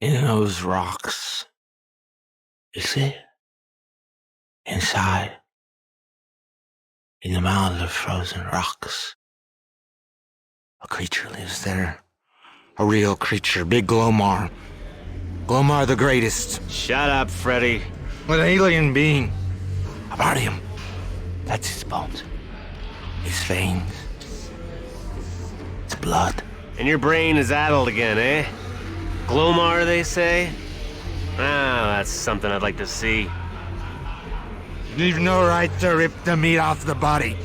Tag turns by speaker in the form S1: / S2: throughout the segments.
S1: in those rocks. You see? Inside, in the mound of frozen rocks, a creature lives there. A real creature, Big Glomar. Glomar the greatest.
S2: Shut up, Freddy.
S1: An alien being. Avidemux. That's his bones. His veins. His blood.
S2: And your brain is addled again, eh? Glomar, they say? Ah, that's something I'd like to see.
S1: You've no right to rip the meat off the body.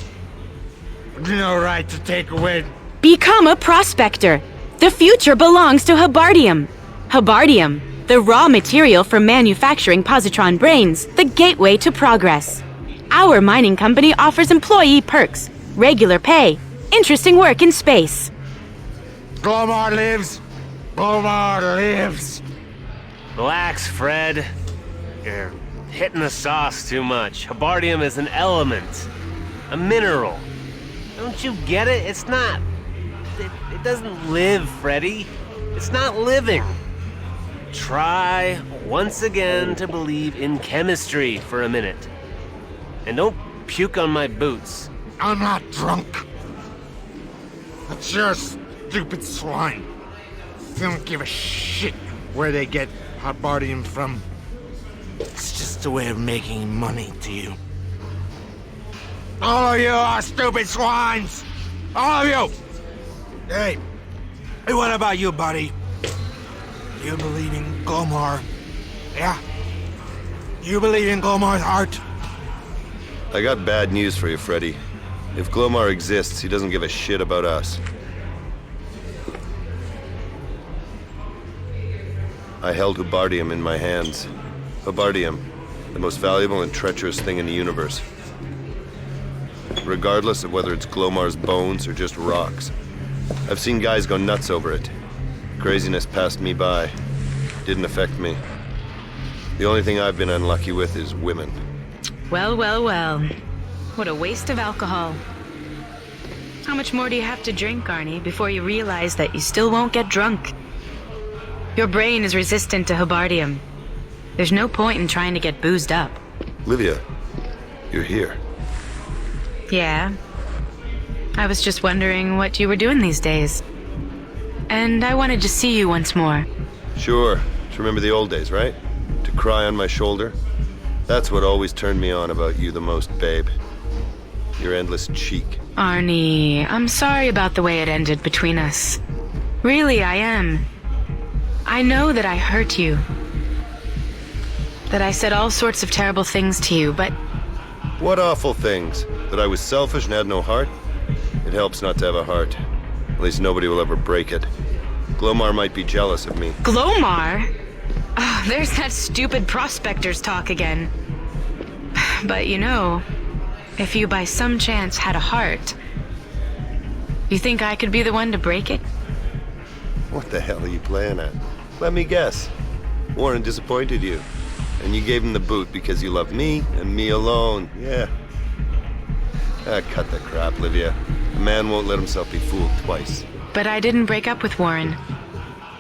S1: You've no right to take away...
S3: Become a prospector. The future belongs to Hebardium. Hebardium, the raw material for manufacturing positron brains, the gateway to progress. Our mining company offers employee perks, regular pay, interesting work in space.
S1: Glomar lives! Glomar lives!
S2: Relax, Fred. You're hitting the sauce too much. Hebardium is an element. A mineral. Don't you get it? It's not... It doesn't live, Freddy. It's not living. Try once again to believe in chemistry for a minute. And don't puke on my boots.
S1: I'm not drunk. That's your stupid swine. They don't give a shit where they get Hebardium from. It's just a way of making money to you. All of you are stupid swines! All of you! Hey, what about you, buddy? You believe in Glomar? Yeah? You believe in Glomar's art?
S4: I got bad news for you, Freddy. If Glomar exists, he doesn't give a shit about us. I held Hebardium in my hands. Hebardium, the most valuable and treacherous thing in the universe. Regardless of whether it's Glomar's bones or just rocks. I've seen guys go nuts over it. Craziness passed me by. Didn't affect me. The only thing I've been unlucky with is women.
S3: Well, well, well. What a waste of alcohol. How much more do you have to drink, Arnie, before you realize that you still won't get drunk? Your brain is resistant to Hebardium. There's no point in trying to get boozed up.
S4: Livia, you're here.
S3: Yeah. I was just wondering what you were doing these days. And I wanted to see you once more.
S4: Sure. To remember the old days, right? To cry on my shoulder? That's what always turned me on about you the most, babe. Your endless cheek.
S3: Arnie, I'm sorry about the way it ended between us. Really, I am. I know that I hurt you. That I said all sorts of terrible things to you, but...
S4: What awful things? That I was selfish and had no heart? It helps not to have a heart. At least nobody will ever break it. Glomar might be jealous of me.
S3: Glomar? Oh, there's that stupid prospector's talk again. But you know, if you by some chance had a heart, you think I could be the one to break it?
S4: What the hell are you playing at? Let me guess. Warren disappointed you. And you gave him the boot because you love me and me alone. Yeah. Ah, cut the crap, Livia. A man won't let himself be fooled twice.
S3: But I didn't break up with Warren.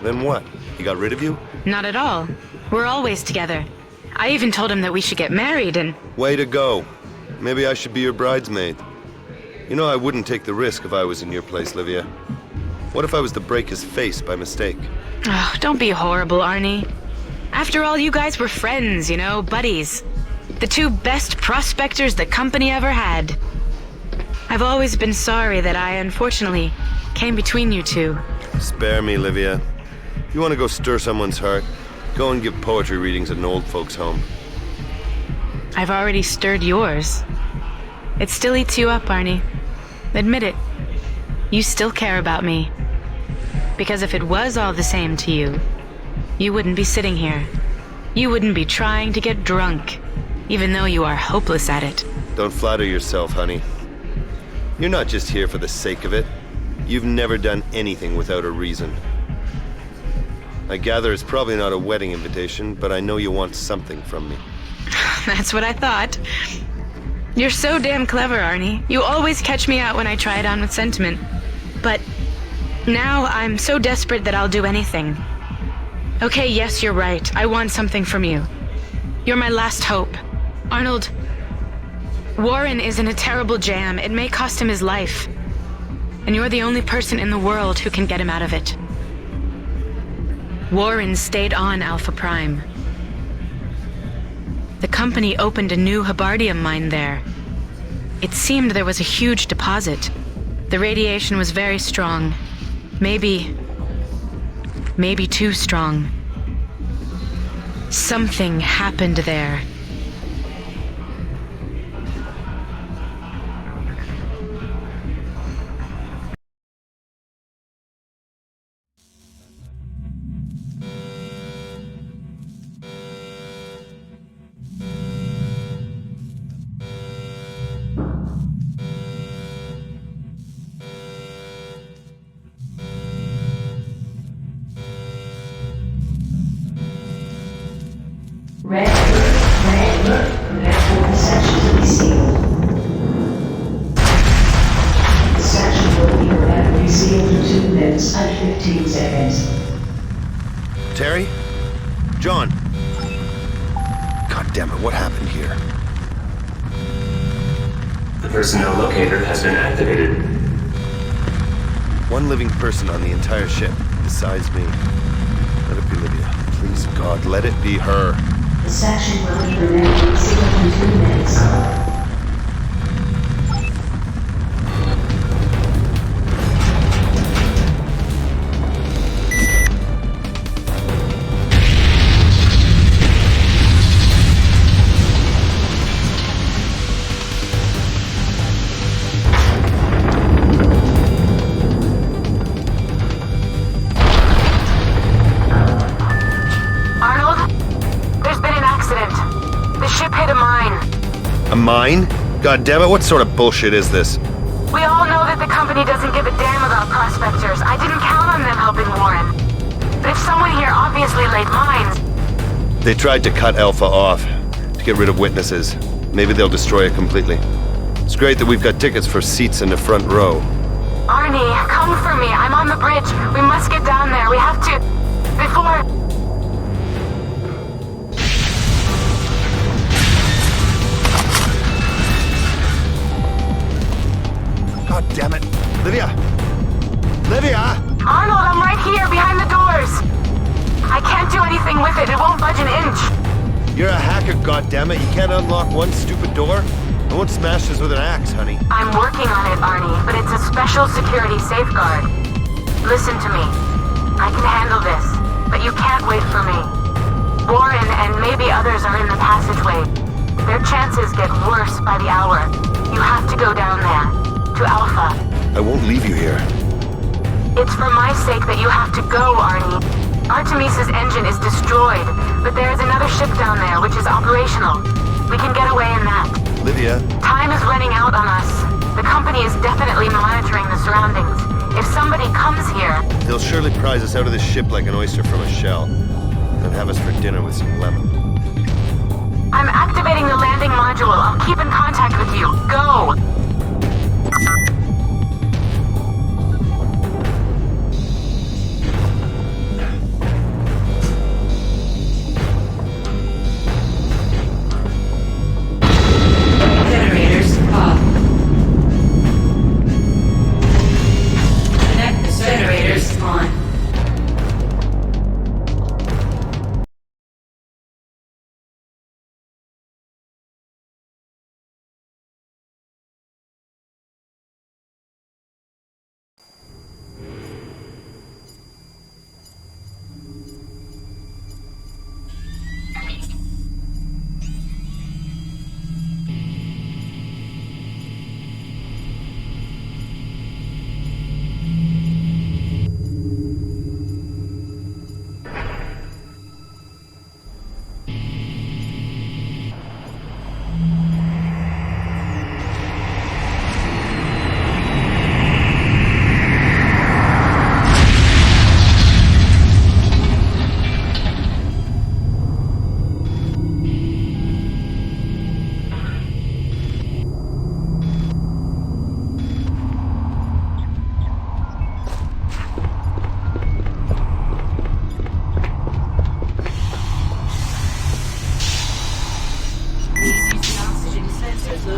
S4: Then what? He got rid of you?
S3: Not at all. We're always together. I even told him that we should get married and...
S4: Way to go. Maybe I should be your bridesmaid. You know I wouldn't take the risk if I was in your place, Livia. What if I was to break his face by mistake?
S3: Oh, don't be horrible, Arnie. After all, you guys were friends, you know, buddies. The two best prospectors the company ever had. I've always been sorry that I, unfortunately, came between you two.
S4: Spare me, Livia. You want to go stir someone's heart? Go and give poetry readings at an old folks' home.
S3: I've already stirred yours. It still eats you up, Arnie. Admit it. You still care about me. Because if it was all the same to you, you wouldn't be sitting here. You wouldn't be trying to get drunk, even though you are hopeless at it.
S4: Don't flatter yourself, honey. You're not just here for the sake of it. You've never done anything without a reason. I gather it's probably not a wedding invitation, but I know you want something from me.
S3: That's what I thought. You're so damn clever, Arnie. You always catch me out when I try it on with sentiment. But now I'm so desperate that I'll do anything. Okay, yes, you're right. I want something from you. You're my last hope. Arnold, Warren is in a terrible jam. It may cost him his life. And you're the only person in the world who can get him out of it. Warren stayed on Alpha Prime. The company opened a new Habardium mine there. It seemed there was a huge deposit. The radiation was very strong. Maybe too strong. Something happened there.
S5: Red alert. Network section to be sealed. The section will be permanently sealed for 2 minutes and 15 seconds.
S4: Terry? John? God damn it, what happened here?
S6: The personnel locator has been activated.
S4: One living person on the entire ship, besides me. Let it be Lydia. Please, God, let it be her.
S5: The section will be permanently sealed for 2 minutes.
S4: A mine? God damn it, what sort of bullshit is this?
S3: We all know that the company doesn't give a damn about prospectors. I didn't count on them helping Warren. But if someone here obviously laid mines...
S4: They tried to cut Alpha off, to get rid of witnesses. Maybe they'll destroy it completely. It's great that we've got tickets for seats in the front row.
S3: Arnie, come for me. I'm on the bridge. We must get down there. We have to... Before...
S4: God damn it. Livia! Livia!
S3: Arnold, I'm right here, behind the doors. I can't do anything with it. It won't budge an inch.
S4: You're a hacker, goddammit. You can't unlock one stupid door? I won't smash this with an axe, honey.
S3: I'm working on it, Arnie, but it's a special security safeguard. Listen to me. I can handle this, but you can't wait for me. Warren and maybe others are in the passageway. Their chances get worse by the hour. You have to go down there. To Alpha.
S4: I won't leave you here.
S3: It's for my sake that you have to go, Arnie. Artemis's engine is destroyed, but there is another ship down there which is operational. We can get away in that.
S4: Livia.
S3: Time is running out on us. The company is definitely monitoring the surroundings. If somebody comes here...
S4: They'll surely prize us out of this ship like an oyster from a shell. Then have us for dinner with some lemon.
S3: I'm activating the landing module. I'll keep in contact with you. Go!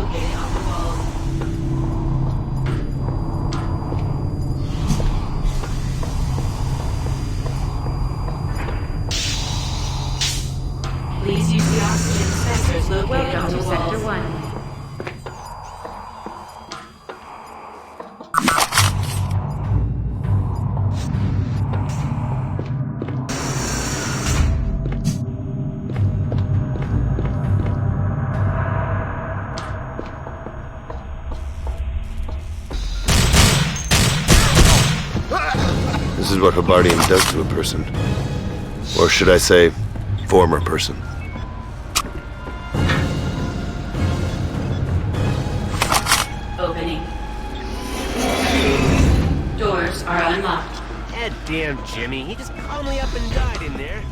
S3: locating on the walls. Please use the oxygen sensors located on the walls. Welcome to Sector 1.
S4: This is what Hobardium does to a person. Or should I say, former person.
S3: Opening. Doors are unlocked.
S2: God damn, Jimmy. He just calmly up and died in there.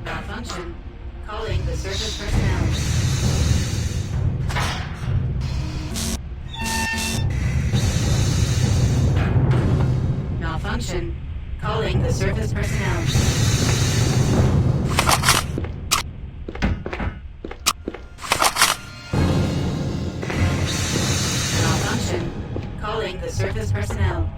S3: Malfunction. Calling the surface personnel. Malfunction. Calling the surface personnel. Malfunction. Calling the surface personnel.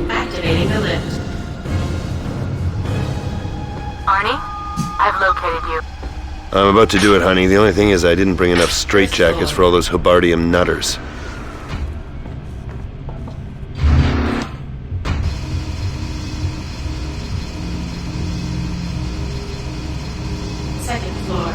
S3: Activating the lift.
S7: Arnie, I've located you.
S4: I'm about to do it, honey. The only thing is I didn't bring enough straitjackets for all those Hobardium nutters.
S3: Second floor.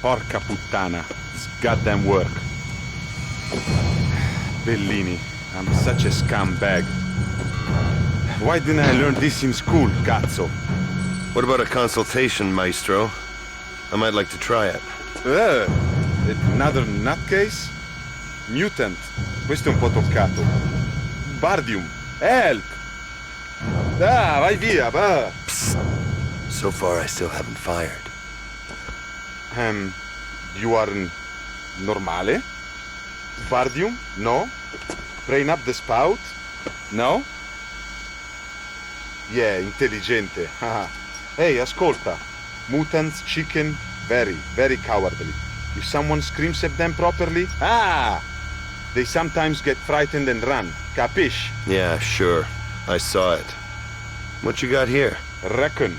S8: Porca puttana. This goddamn work. Bellini, I'm such a scumbag. Why didn't I learn this in school, cazzo?
S4: What about a consultation, maestro? I might like to try it.
S8: Another nutcase? Mutant. Questo è un po' toccato. Bardium. Help! Ah, vai via, va!
S4: Psst. So far, I still haven't fired.
S8: You are normale? Bardium? No? Brain up the spout? No? Yeah, intelligente. Hey, ascolta. Mutants, chicken, very, very cowardly. If someone screams at them properly, they sometimes get frightened and run. Capish?
S4: Yeah, sure. I saw it. What you got here?
S8: Reckon.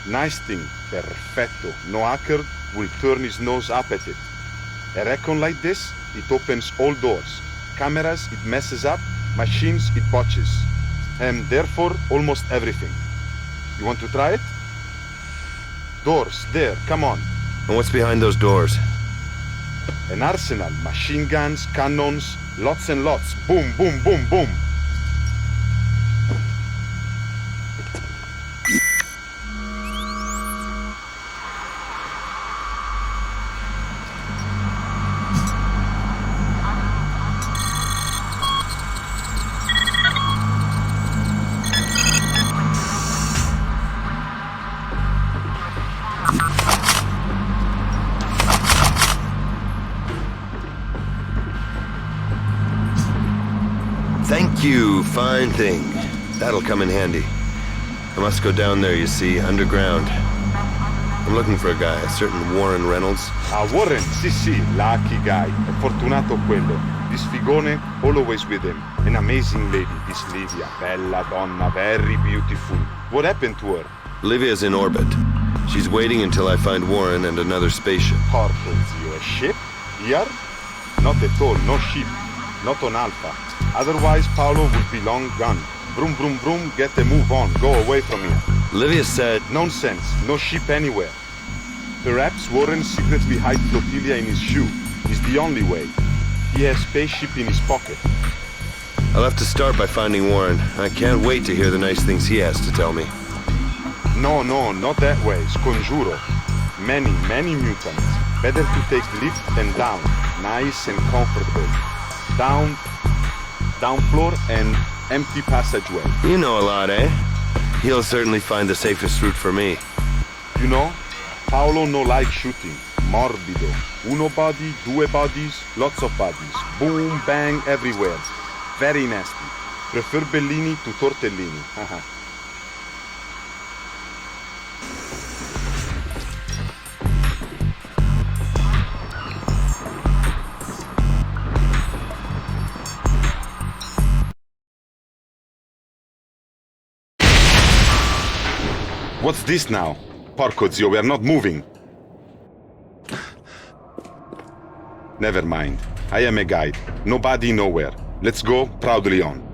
S8: Nice thing. Perfetto. No hacker will turn his nose up at it. A recon like this, it opens all doors. Cameras, it messes up. Machines, it botches. And therefore, almost everything. You want to try it? Doors, there, come on.
S4: And what's behind those doors?
S8: An arsenal, machine guns, cannons, lots and lots. Boom, boom, boom, boom.
S4: Thank you, fine thing. That'll come in handy. I must go down there, you see, underground. I'm looking for a guy, a certain Warren Reynolds.
S8: Warren, sì, lucky guy. È fortunato quello. This figone, always with him. An amazing lady, this Livia. Bella donna, very beautiful. What happened to her?
S4: Livia's in orbit. She's waiting until I find Warren and another spaceship.
S8: Porco zio, a ship? Here? Not at all, no ship. Not on Alpha. Otherwise, Paolo would be long gone. Vroom, vroom, vroom, get a move on. Go away from here.
S4: Livia said...
S8: Nonsense. No ship anywhere. Perhaps Warren secretly hides flotilla in his shoe. Is the only way. He has spaceship in his pocket.
S4: I'll have to start by finding Warren. I can't wait to hear the nice things he has to tell me.
S8: No, not that way. Sconjuro. Many mutants. Better to take lift than down. Nice and comfortable. Down floor and empty passageway.
S4: You know a lot, eh? He'll certainly find the safest route for me.
S8: You know, Paolo no like shooting. Morbido. Uno body, due bodies, lots of bodies. Boom, bang, everywhere. Very nasty. Prefer Bellini to Tortellini. Haha. What's this now? Porco zio, we are not moving. Never mind. I am a guide. Nobody, nowhere. Let's go proudly on.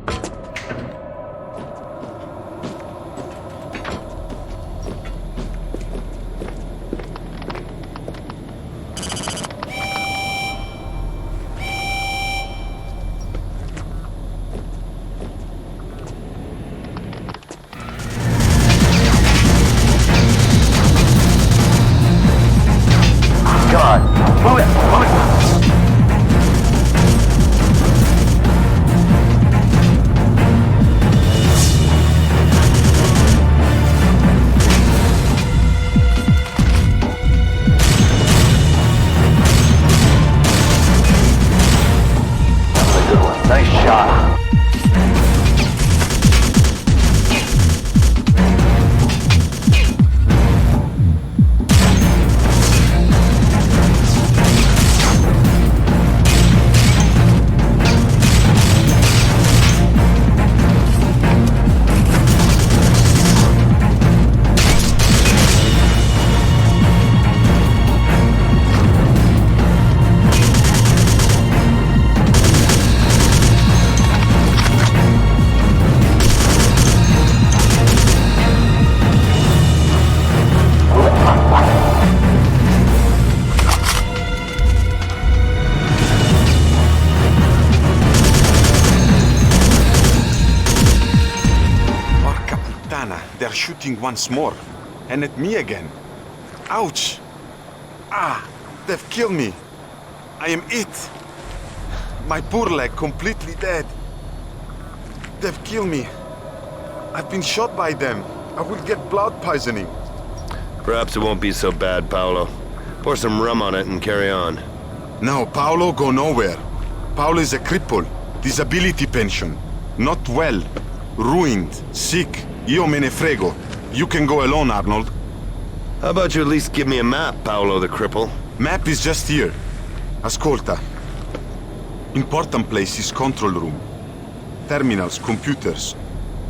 S8: shooting once more. And at me again. Ouch! Ah! They've killed me! I am it! My poor leg completely dead. They've killed me. I've been shot by them. I will get blood poisoning.
S4: Perhaps it won't be so bad, Paolo. Pour some rum on it and carry on.
S8: No, Paolo go nowhere. Paolo is a cripple. Disability pension. Not well. Ruined. Sick. Io me ne frego. You can go alone, Arnold.
S4: How about you at least give me a map, Paolo the cripple?
S8: Map is just here. Ascolta. Important place is control room. Terminals, computers.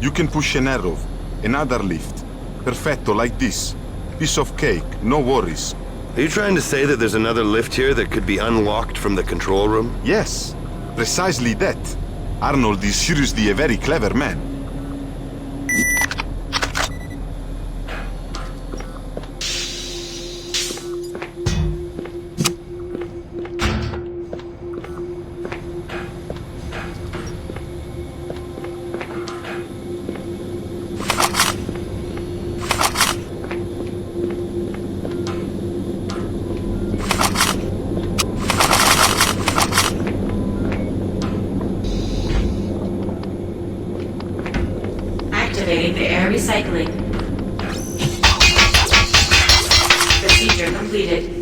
S8: You can push an arrow. Another lift. Perfetto, like this. Piece of cake, no worries.
S4: Are you trying to say that there's another lift here that could be unlocked from the control room?
S8: Yes, precisely that. Arnold is seriously a very clever man.
S3: Activating the air recycling. Procedure completed.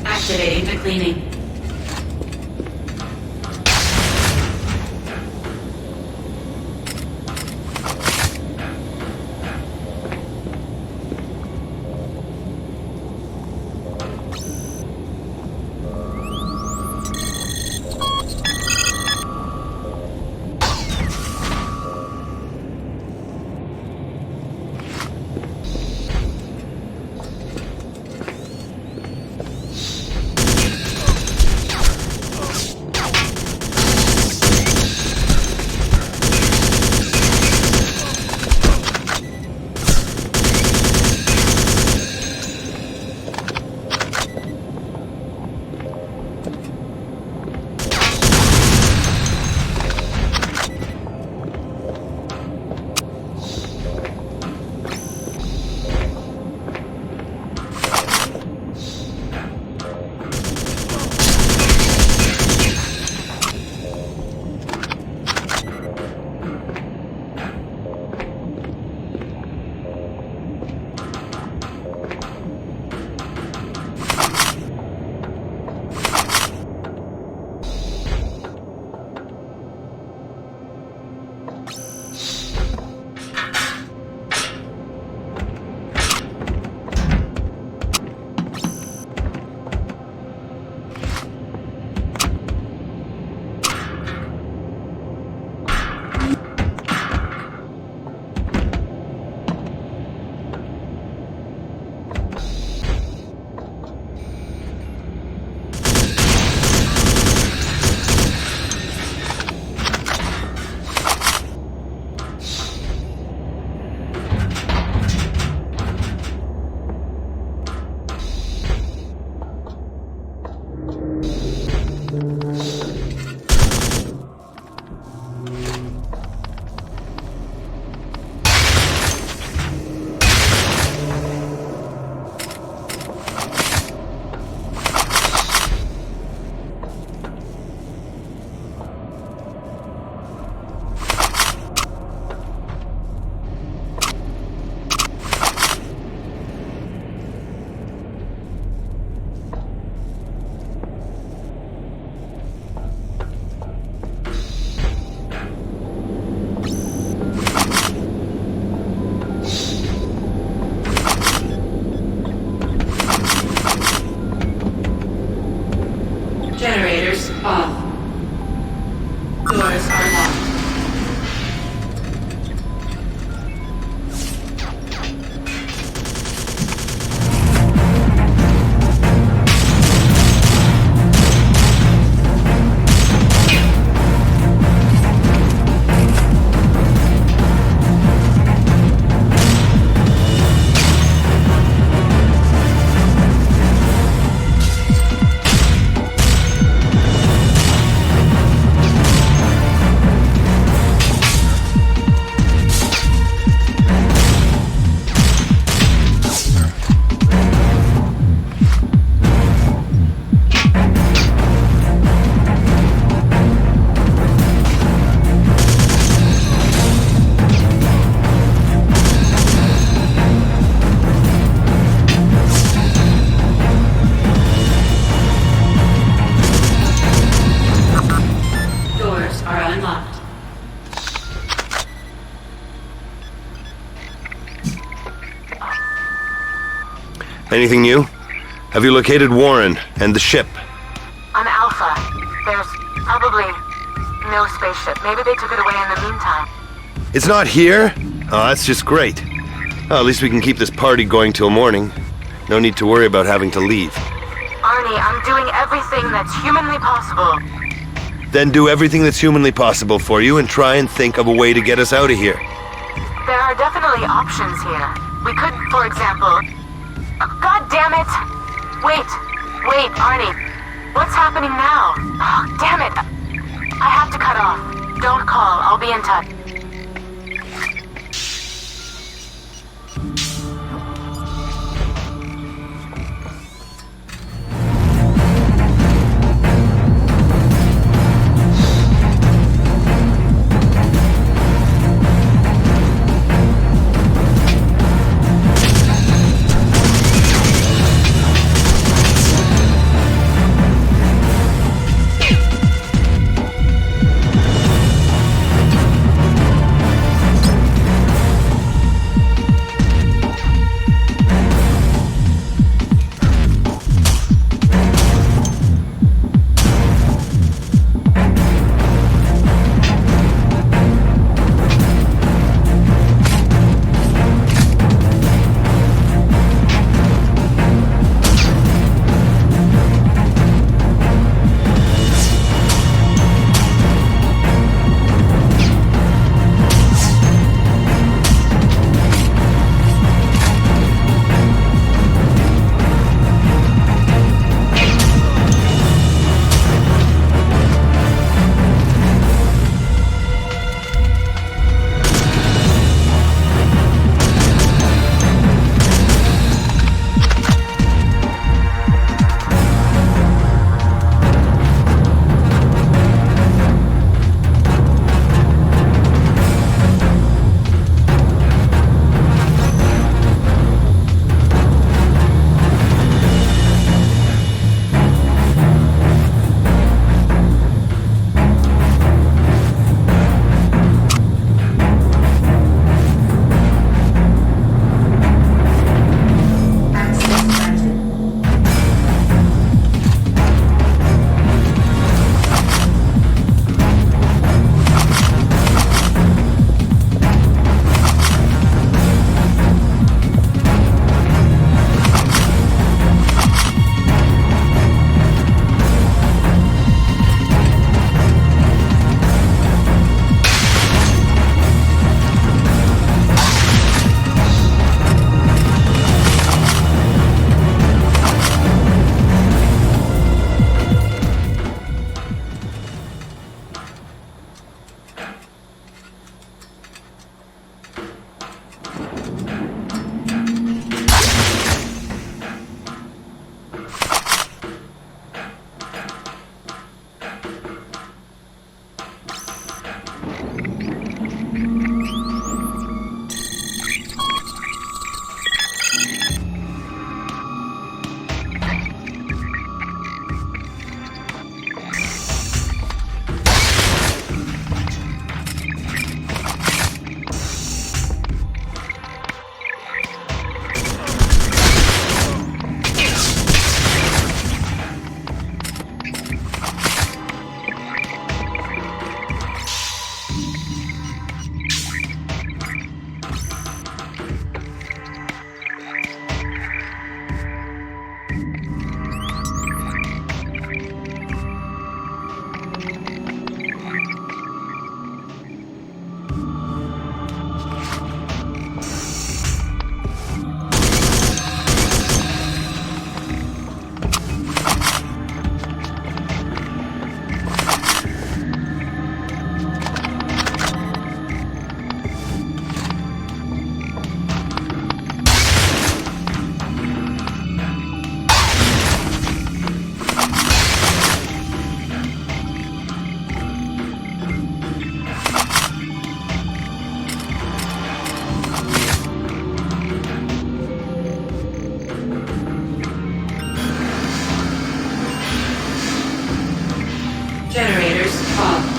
S3: Activating the cleaning.
S5: off. Doors are locked.
S4: Anything new? Have you located Warren and the ship?
S7: I'm Alpha. There's probably no spaceship. Maybe they took it away in the meantime.
S4: It's not here? Oh, that's just great. Well, at least we can keep this party going till morning. No need to worry about having to leave.
S7: Arnie, I'm doing everything that's humanly possible.
S4: Then do everything that's humanly possible for you and try and think of a way to get us out of here.
S7: There are definitely options here. We could, for example... God damn it! Wait, Arnie. What's happening now? Oh, damn it! I have to cut off. Don't call. I'll be in touch.
S9: Generators off.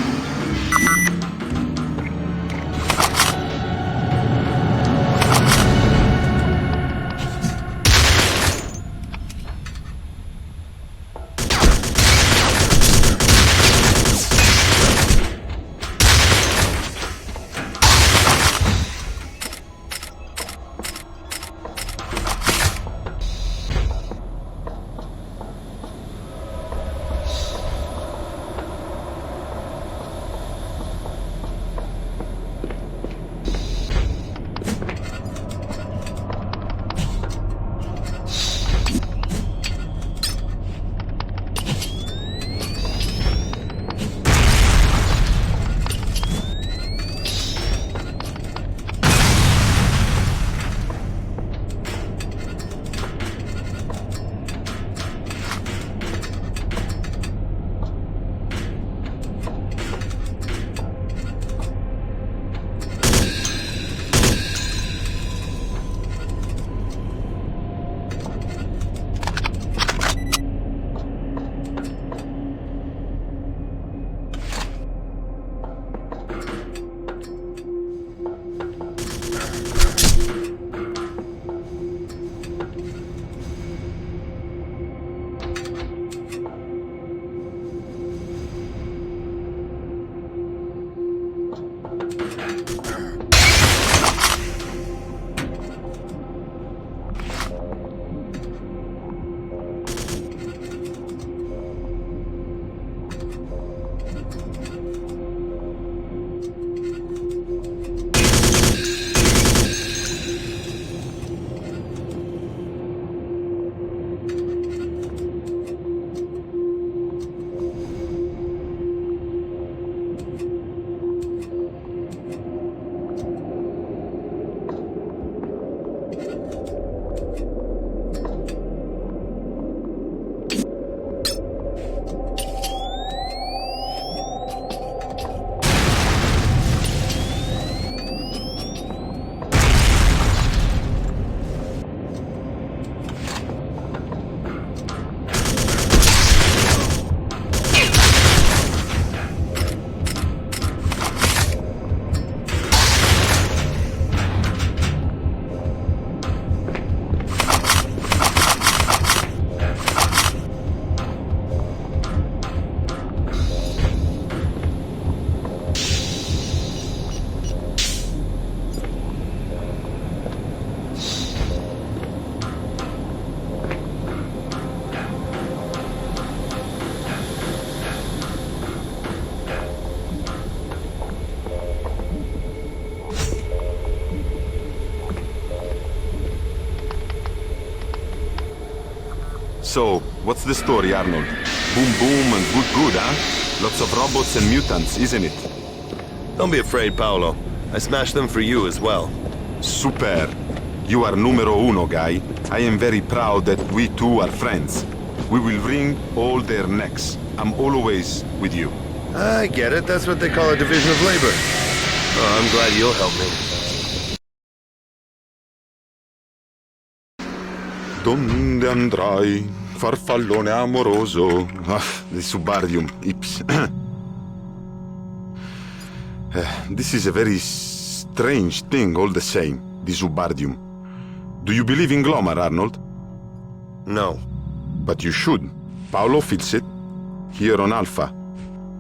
S8: So, what's the story, Arnold? Boom boom and good good, huh? Lots of robots and mutants, isn't it?
S4: Don't be afraid, Paolo. I smashed them for you as well.
S8: Super. You are numero uno, guy. I am very proud that we two are friends. We will wring all their necks. I'm always with you.
S4: I get it. That's what they call a division of labor. Oh, I'm glad you'll help me.
S8: Donde andrai, farfallone amoroso? Ah, the Subardium, Ips. This is a very strange thing all the same, the Subardium. Do you believe in Glomar, Arnold?
S4: No.
S8: But you should. Paolo fits it. Here on Alpha.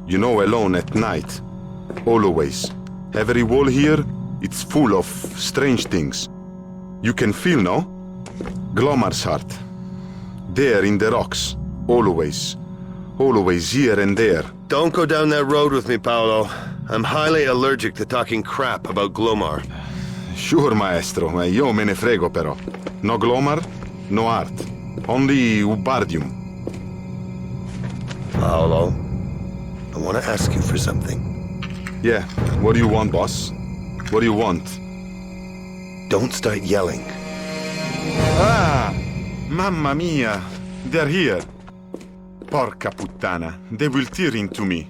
S8: You know, alone at night. Always. Every wall here, it's full of strange things. You can feel, no? Glomar's heart. There in the rocks. Always. Always here and there.
S4: Don't go down that road with me, Paolo. I'm highly allergic to talking crap about Glomar.
S8: Sure, maestro, ma io me ne frego però. No Glomar, no art. Only Ubardium.
S4: Paolo, I want to ask you for something.
S8: Yeah, what do you want, boss? What do you want?
S4: Don't start yelling.
S8: Ah! Mamma mia! They're here. Porca puttana. They will tear into me.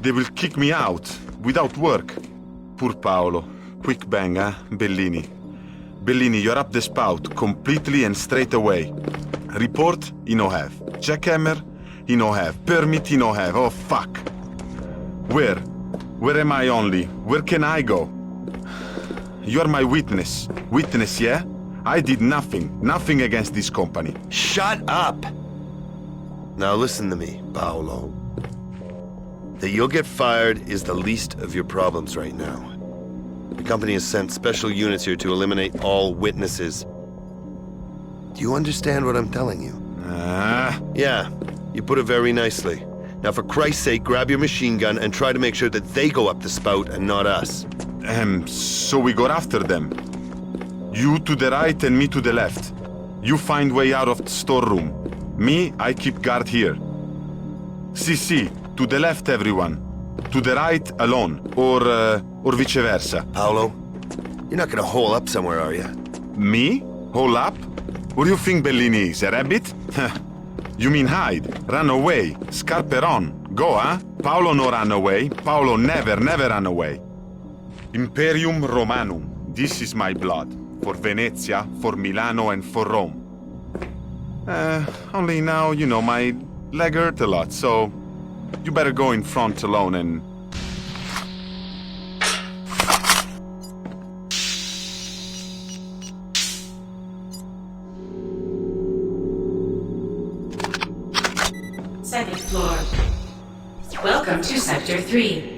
S8: They will kick me out, without work. Poor Paolo. Quick bang, huh? Bellini. Bellini, you're up the spout, completely and straight away. Report, you know have. Jackhammer, he no have. Permit, he no have. Oh, fuck. Where? Where am I only? Where can I go? You're my witness. Witness, yeah? I did nothing. Nothing against this company.
S4: Shut up! Now listen to me, Paolo. That you'll get fired is the least of your problems right now. The company has sent special units here to eliminate all witnesses. Do you understand what I'm telling you? Yeah, you put it very nicely. Now for Christ's sake, grab your machine gun and try to make sure that they go up the spout and not us.
S8: So we go after them. You to the right and me to the left. You find way out of the storeroom. Me, I keep guard here. Si, to the left everyone. To the right alone, or vice versa.
S4: Paolo, you're not gonna hole up somewhere, are you?
S8: Me? Hole up? What do you think Bellini is, a rabbit? You mean hide, run away, scarperon, go, huh? Paolo no run away, Paolo never run away. Imperium Romanum, this is my blood. For Venezia, for Milano, and for Rome. Only now, you know, my leg hurt a lot, so you better go in front alone and...
S3: Second floor. Welcome to Sector 3.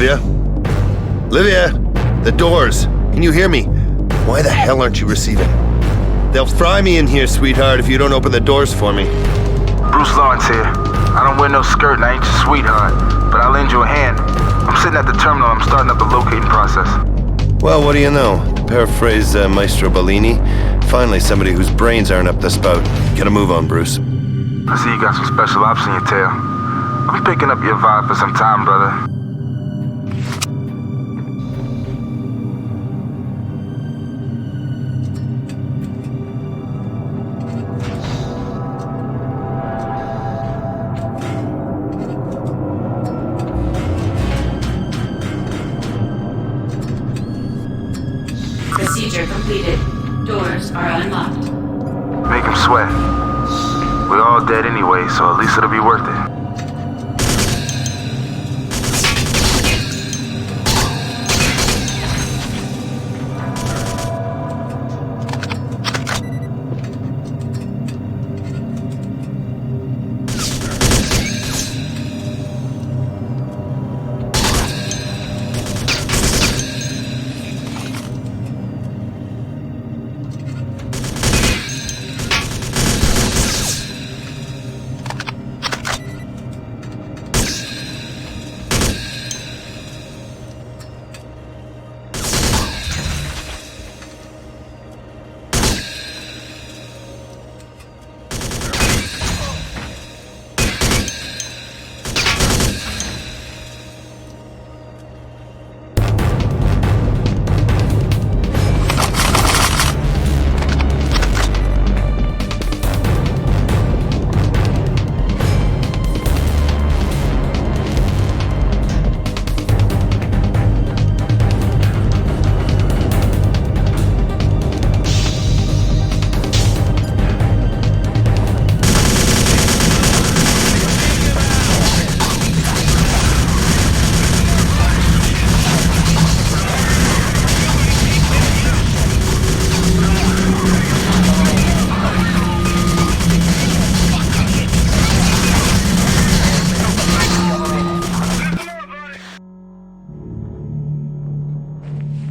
S4: Olivia? Olivia! The doors! Can you hear me? Why the hell aren't you receiving? They'll fry me in here, sweetheart, if you don't open the doors for me.
S9: Bruce Lawrence here. I don't wear no skirt and I ain't your sweetheart, but I'll lend you a hand. I'm sitting at the terminal. I'm starting up the locating process.
S4: Well, what do you know? To paraphrase Maestro Bellini, finally somebody whose brains aren't up the spout. Get a move on, Bruce.
S9: I see you got some special ops in your tail. I'm picking up your vibe for some time, brother.
S10: Procedure completed. Doors are unlocked.
S9: Make him sweat. We're all dead anyway, so at least it'll be worth it.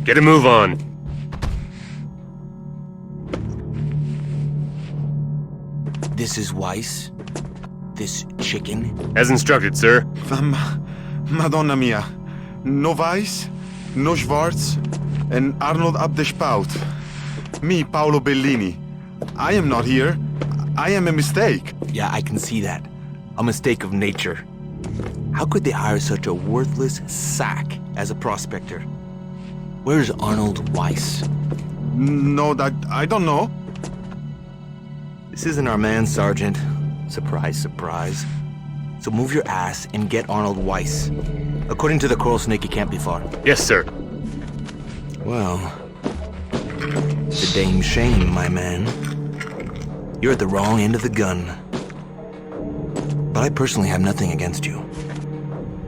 S2: Get a move on.
S11: This is Weiss? This chicken?
S2: As instructed, sir.
S8: Madonna mia. No Weiss, no Schwarz, and Arnold up the spout. Me, Paolo Bellini. I am not here. I am a mistake.
S11: Yeah, I can see that. A mistake of nature. How could they hire such a worthless sack as a prospector? Where's Arnold Weiss?
S8: No, I don't know.
S11: This isn't our man, Sergeant. Surprise, surprise. So move your ass and get Arnold Weiss. According to the Coral Snake, he can't be far.
S2: Yes, sir.
S11: Well, it's a dame shame, my man. You're at the wrong end of the gun. But I personally have nothing against you.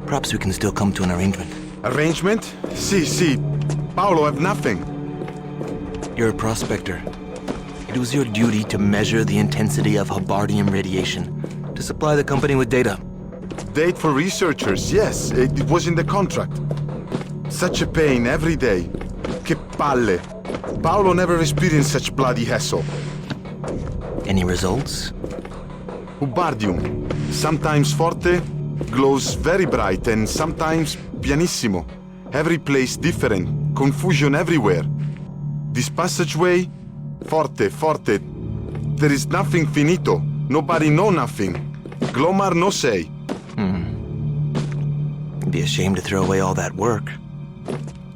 S11: Perhaps we can still come to an arrangement.
S8: Arrangement? Si. Paolo, I have nothing.
S11: You're a prospector. It was your duty to measure the intensity of Habardium radiation, to supply the company with data.
S8: Date for researchers, yes. It was in the contract. Such a pain every day. Che palle. Paolo never experienced such bloody hassle.
S11: Any results?
S8: Habardium. Sometimes forte, glows very bright, and sometimes pianissimo. Every place different. Confusion everywhere. This passageway, forte. There is nothing finito. Nobody know nothing. Glomar no say.
S11: It'd be a shame to throw away all that work.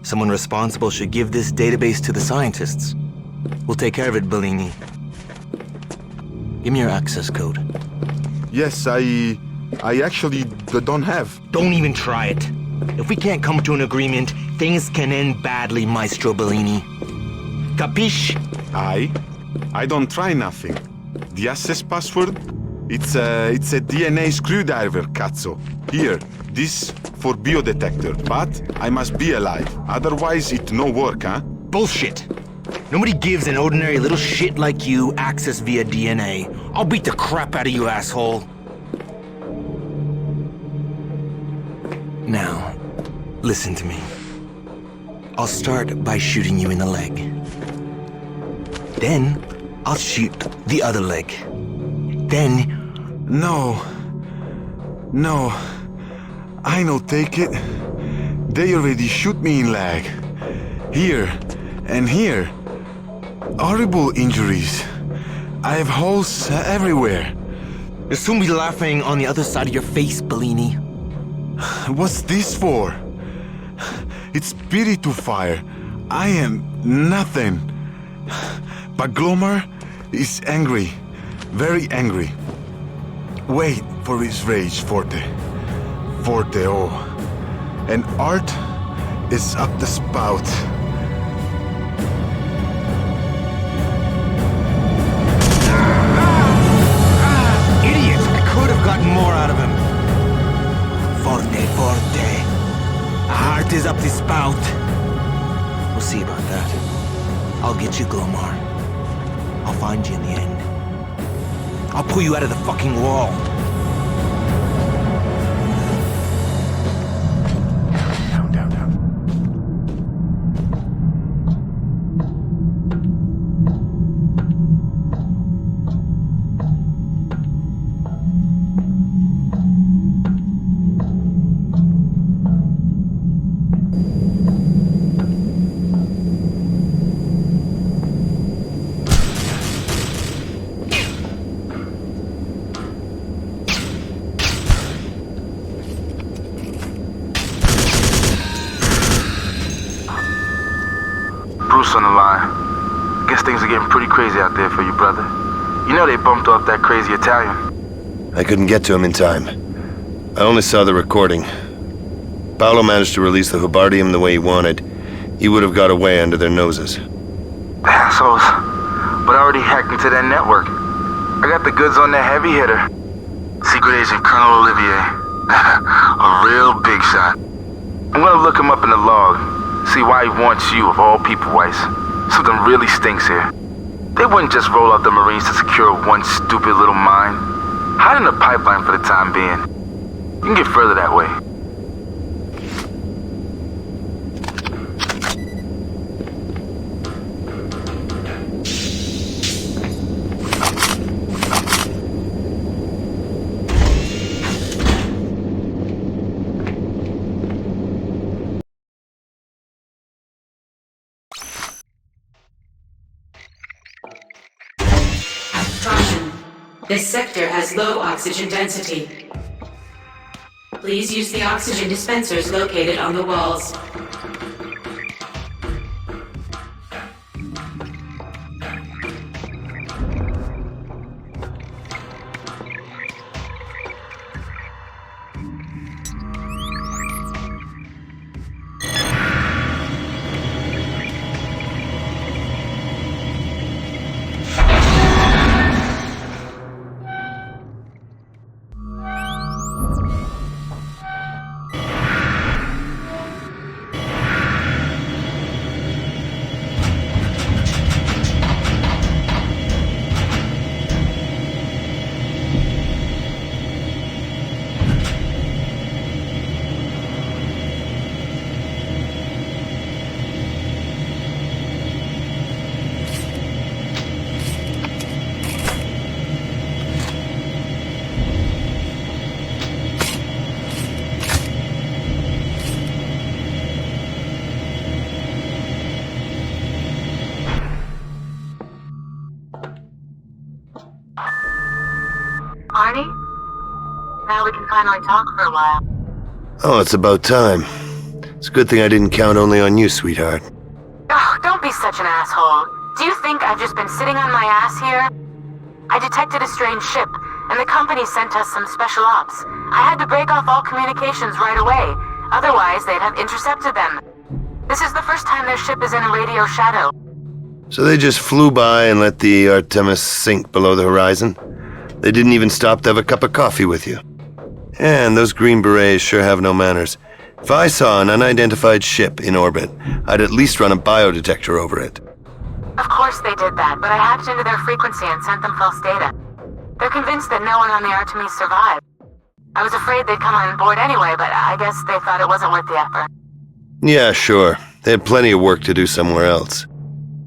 S11: Someone responsible should give this database to the scientists. We'll take care of it, Bellini. Give me your access code.
S8: Yes, I actually don't have.
S11: Don't even try it. If we can't come to an agreement, things can end badly, Maestro Bellini. Capiche?
S8: I don't try nothing. The access password? It's a DNA screwdriver, cazzo. Here, this for biodetector, but I must be alive. Otherwise, it no work, huh?
S11: Bullshit. Nobody gives an ordinary little shit like you access via DNA. I'll beat the crap out of you, asshole. Now, Listen to me. I'll start by shooting you in the leg. Then, I'll shoot the other leg. Then...
S8: No. No. I no take it. They already shoot me in leg. Here and here. Horrible injuries. I have holes everywhere.
S11: You'll soon be laughing on the other side of your face, Bellini.
S8: What's this for? It's pity to fire. I am nothing. But Glomar is angry. Very angry. Wait for his rage, Forte. Forte, oh. And Art is up the spout.
S11: Idiot! I could have gotten more out of him. Forte, forte. Art is up the spout. We'll see about that. I'll get you, Glomar. I'll find you in the end. I'll pull you out of the fucking wall.
S8: Down.
S9: Bruce on the line. Guess things are getting pretty crazy out there for you, brother. You know they bumped off that crazy Italian.
S4: I couldn't get to him in time. I only saw the recording. Paolo managed to release the Hubardium the way he wanted. He would have got away under their noses.
S9: Assholes. But I already hacked into that network. I got the goods on that heavy hitter. Secret Agent Colonel Olivier. A real big shot. I'm gonna look him up in the log. See why he wants you of all people, Weiss. Something really stinks here. They wouldn't just roll out the Marines to secure one stupid little mine. Hide in the pipeline for the time being. You can get further that way.
S10: Caution. This sector has low oxygen density. Please use the oxygen dispensers located on the walls.
S7: Arnie? Now we can finally talk for a while.
S4: Oh, it's about time. It's a good thing I didn't count only on you, sweetheart.
S7: Oh, don't be such an asshole. Do you think I've just been sitting on my ass here? I detected a strange ship, and the company sent us some special ops. I had to break off all communications right away. Otherwise, they'd have intercepted them. This is the first time their ship is in a radio shadow.
S4: So they just flew by and let the Artemis sink below the horizon? They didn't even stop to have a cup of coffee with you. And those Green Berets sure have no manners. If I saw an unidentified ship in orbit, I'd at least run a biodetector over it.
S7: Of course they did that, but I hacked into their frequency and sent them false data. They're convinced that no one on the Artemis survived. I was afraid they'd come on board anyway, but I guess they thought it wasn't worth the effort.
S4: Yeah, sure. They had plenty of work to do somewhere else.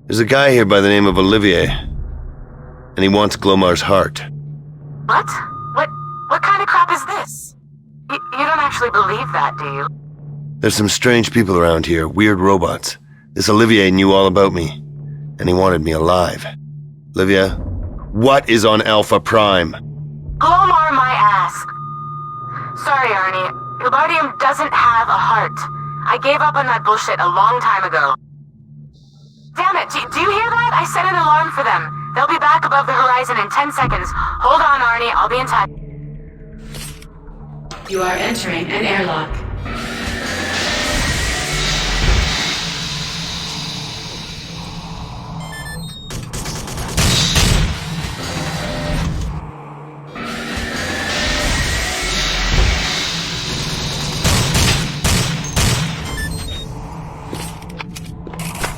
S4: There's a guy here by the name of Olivier, and he wants Glomar's heart.
S7: What? What kind of crap is this? You don't actually believe that, do you?
S4: There's some strange people around here, weird robots. This Olivier knew all about me, and he wanted me alive. Olivia, what is on Alpha Prime?
S7: Glomar my ass. Sorry, Arnie. Bardium doesn't have a heart. I gave up on that bullshit a long time ago. Damn it, do you hear that? I set an alarm for them. They'll be back above the horizon in 10 seconds. Hold on, Arnie. I'll be in touch.
S10: You are entering an airlock.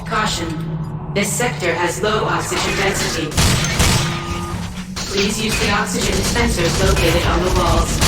S10: Caution. This sector has low oxygen density. Please use the oxygen dispensers located on the walls.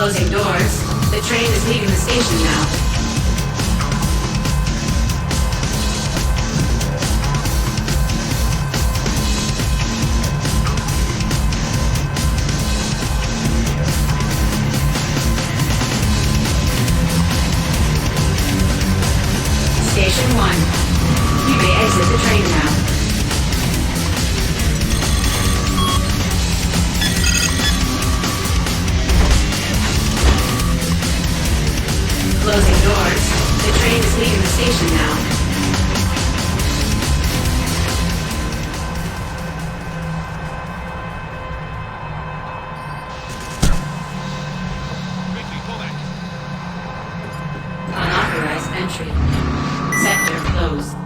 S10: Closing doors. The train is leaving the station now. Station 1. You may exit the train now. Closing doors. The train is leaving the station now. Unauthorized entry. Sector closed.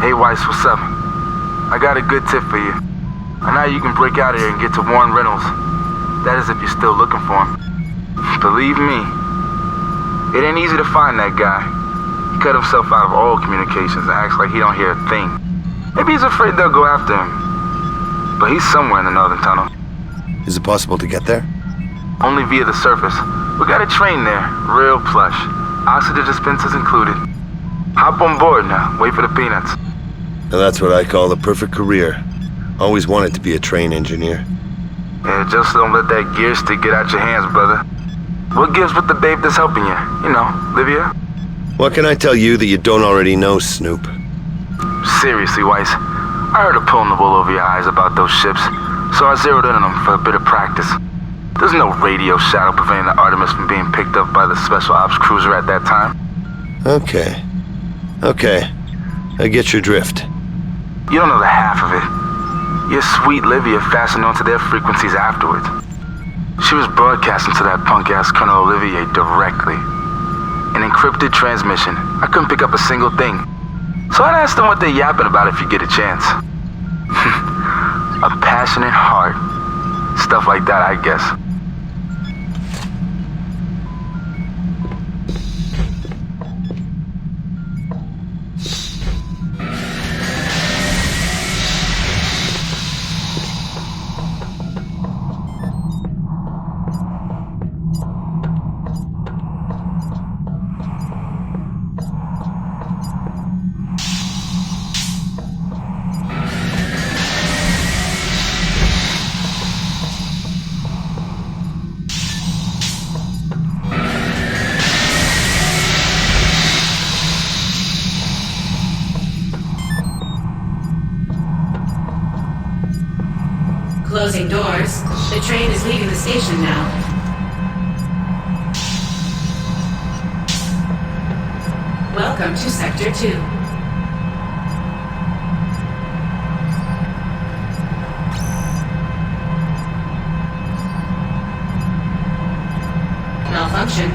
S9: Hey Weiss, what's up? I got a good tip for you. I know you can break out of here and get to Warren Reynolds. That is if you're still looking for him. Believe me, it ain't easy to find that guy. He cut himself out of all communications and acts like he don't hear a thing. Maybe he's afraid they'll go after him. But he's somewhere in the northern tunnel.
S4: Is it possible to get there?
S9: Only via the surface. We got a train there, real plush. Oxygen dispensers included. Hop on board now, wait for the peanuts.
S4: Now that's what I call the perfect career. Always wanted to be a train engineer.
S9: Yeah, just don't let that gear stick get out your hands, brother. What gives with the babe that's helping you? You know, Livia?
S4: What can I tell you that you don't already know, Snoop?
S9: Seriously, Weiss. I heard her pulling the wool over your eyes about those ships, so I zeroed in on them for a bit of practice. There's no radio shadow preventing the Artemis from being picked up by the Special Ops cruiser at that time.
S4: Okay. I get your drift.
S9: You don't know the half of it. Your sweet Livia fastened onto their frequencies afterwards. She was broadcasting to that punk-ass Colonel Olivier directly. An encrypted transmission. I couldn't pick up a single thing. So I'd ask them what they're yapping about if you get a chance. A passionate heart Stuff like that, I guess.
S10: Closing doors. The train is leaving the station now. Welcome to Sector 2. Malfunction.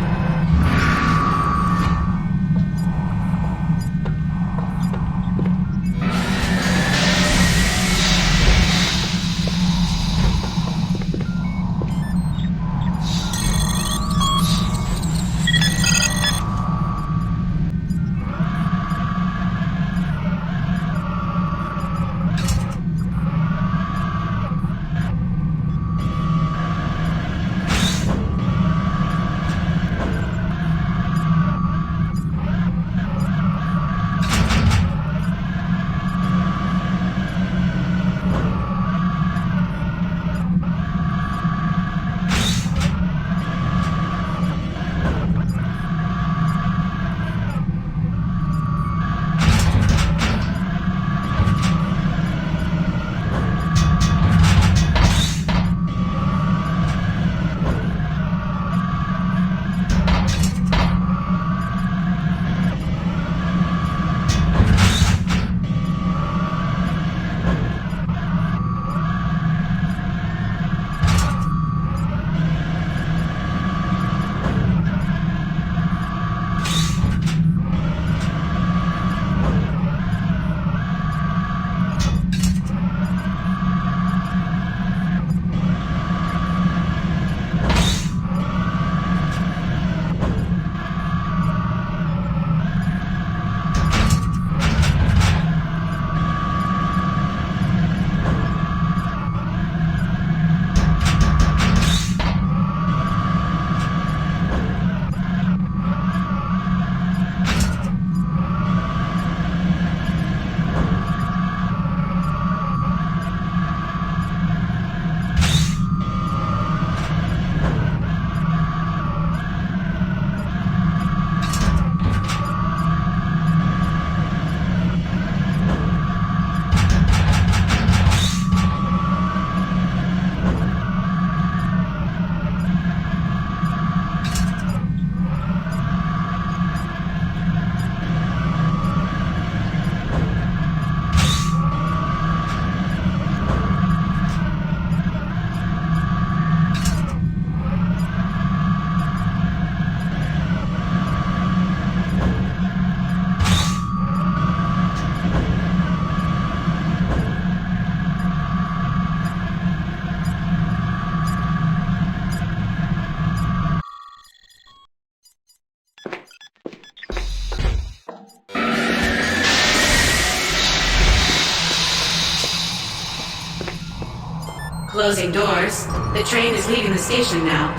S10: Closing doors. The train is leaving the station now.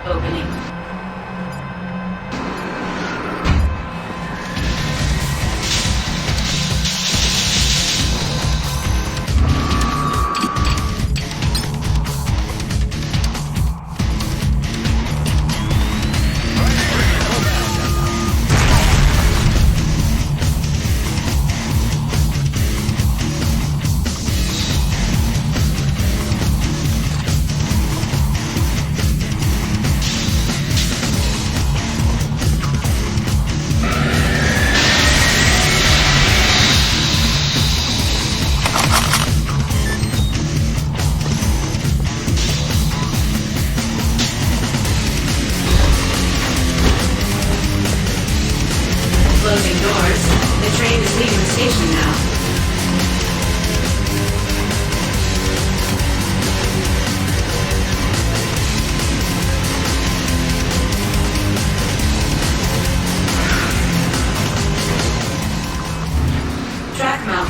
S10: Opening. Closing doors. The train is leaving the station now.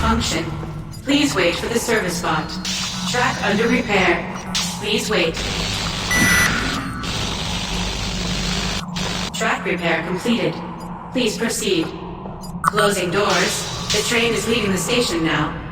S10: malfunction. Please wait for the service bot. Track under repair. Please wait. Track repair completed. Please proceed. Closing doors. The train is leaving the station now.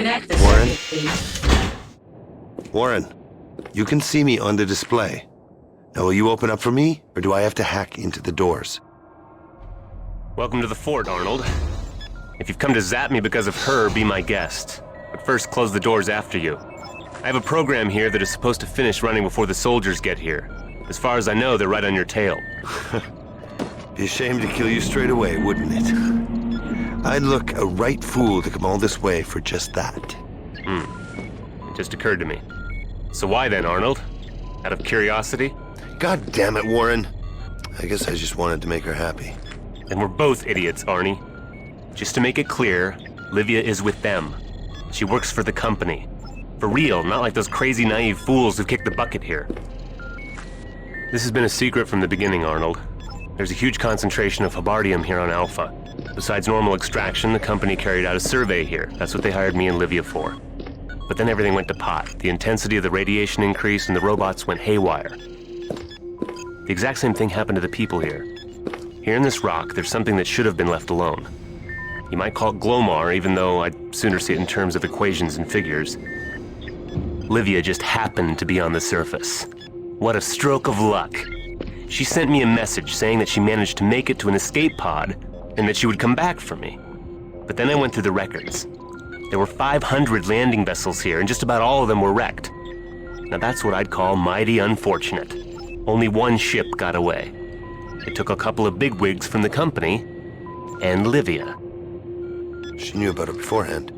S10: Connect the
S4: Warren?
S10: circuit, please.
S4: Warren, you can see me on the display. Now, will you open up for me, or do I have to hack into the doors?
S2: Welcome to the fort, Arnold. If you've come to zap me because of her, be my guest. But first, close the doors after you. I have a program here that is supposed to finish running before the soldiers get here. As far as I know, they're right on your tail.
S4: Be a shame to kill you straight away, wouldn't it? I'd look a right fool to come all this way for just that.
S2: It just occurred to me. So why then, Arnold? Out of curiosity?
S4: God damn it, Warren. I guess I just wanted to make her happy.
S2: Then we're both idiots, Arnie. Just to make it clear, Livia is with them. She works for the company. For real, not like those crazy naive fools who kicked the bucket here. This has been a secret from the beginning, Arnold. There's a huge concentration of Habardium here on Alpha. Besides normal extraction, the company carried out a survey here. That's what they hired me and Livia for. But then everything went to pot. The intensity of the radiation increased and the robots went haywire. The exact same thing happened to the people here. Here in this rock, there's something that should have been left alone. You might call it Glomar, even though I'd sooner see it in terms of equations and figures. Livia just happened to be on the surface. What a stroke of luck. She sent me a message saying that she managed to make it to an escape pod and that she would come back for me. But then I went through the records. There were 500 landing vessels here, and just about all of them were wrecked. Now that's what I'd call mighty unfortunate. Only one ship got away. It took a couple of bigwigs from the company, and Livia.
S4: She knew about it beforehand.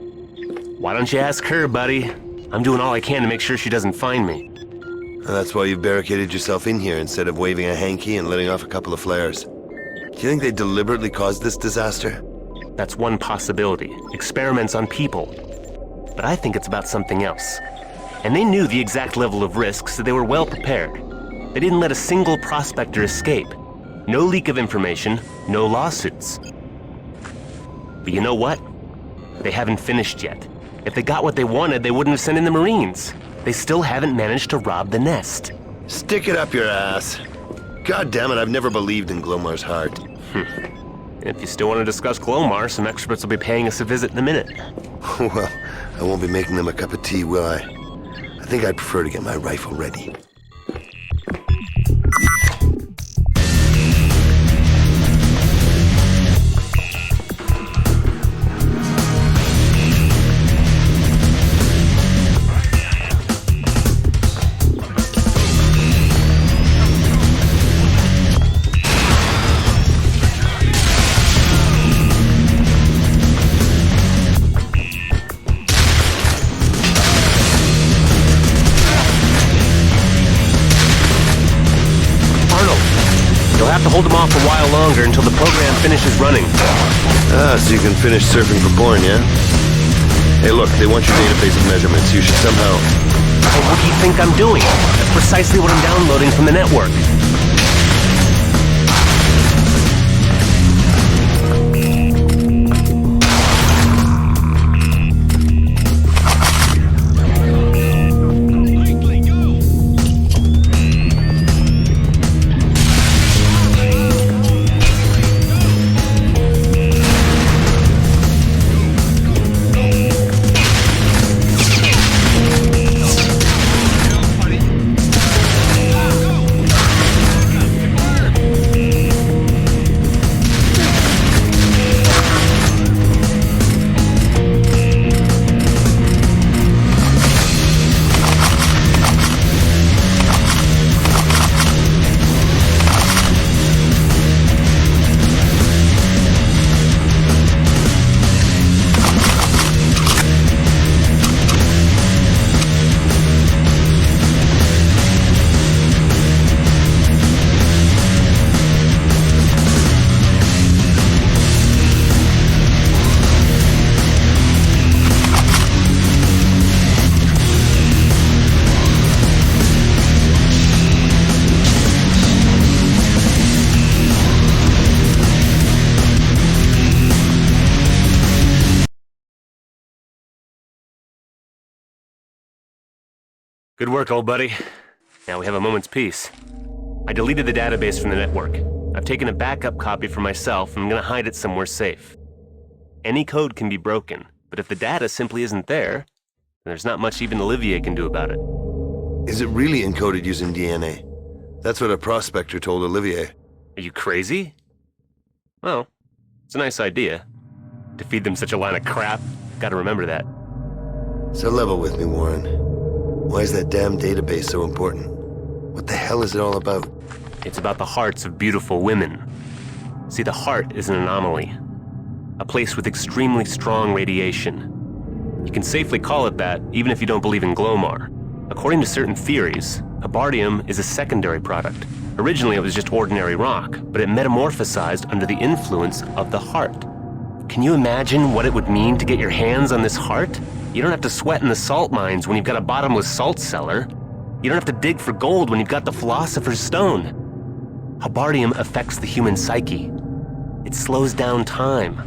S2: Why don't you ask her, buddy? I'm doing all I can to make sure she doesn't find me.
S4: That's why you've barricaded yourself in here instead of waving a hanky and letting off a couple of flares. Do you think they deliberately caused this disaster?
S2: That's one possibility. Experiments on people. But I think it's about something else. And they knew the exact level of risk, so they were well prepared. They didn't let a single prospector escape. No leak of information, no lawsuits. But you know what? They haven't finished yet. If they got what they wanted, they wouldn't have sent in the Marines. They still haven't managed to rob the nest.
S4: Stick it up your ass. God damn it, I've never believed in Glomar's heart.
S2: If you still want to discuss Glomar, some experts will be paying us a visit in a minute.
S4: Well, I won't be making them a cup of tea, will I? I think I'd prefer to get my rifle ready.
S2: Hold them off a while longer until the program finishes running.
S4: So you can finish surfing for porn, yeah? Hey, look, they want your database of measurements. You should somehow...
S2: Hey, what do you think I'm doing? That's precisely what I'm downloading from the network. Good work, old buddy. Now we have a moment's peace. I deleted the database from the network. I've taken a backup copy for myself and I'm gonna hide it somewhere safe. Any code can be broken, But if the data simply isn't there, then there's not much even Olivier can do about it.
S4: Is it really encoded using DNA? That's what a prospector told Olivier.
S2: Are you crazy? Well, it's a nice idea. To feed them such a line of crap, gotta remember that.
S4: So level with me, Warren. Why is that damn database so important? What the hell is it all about?
S2: It's about the hearts of beautiful women. See, the heart is an anomaly. A place with extremely strong radiation. You can safely call it that, even if you don't believe in Glomar. According to certain theories, Habardium is a secondary product. Originally, it was just ordinary rock, but it metamorphosized under the influence of the heart. Can you imagine what it would mean to get your hands on this heart? You don't have to sweat in the salt mines when you've got a bottomless salt cellar. You don't have to dig for gold when you've got the Philosopher's Stone. Habardium affects the human psyche. It slows down time.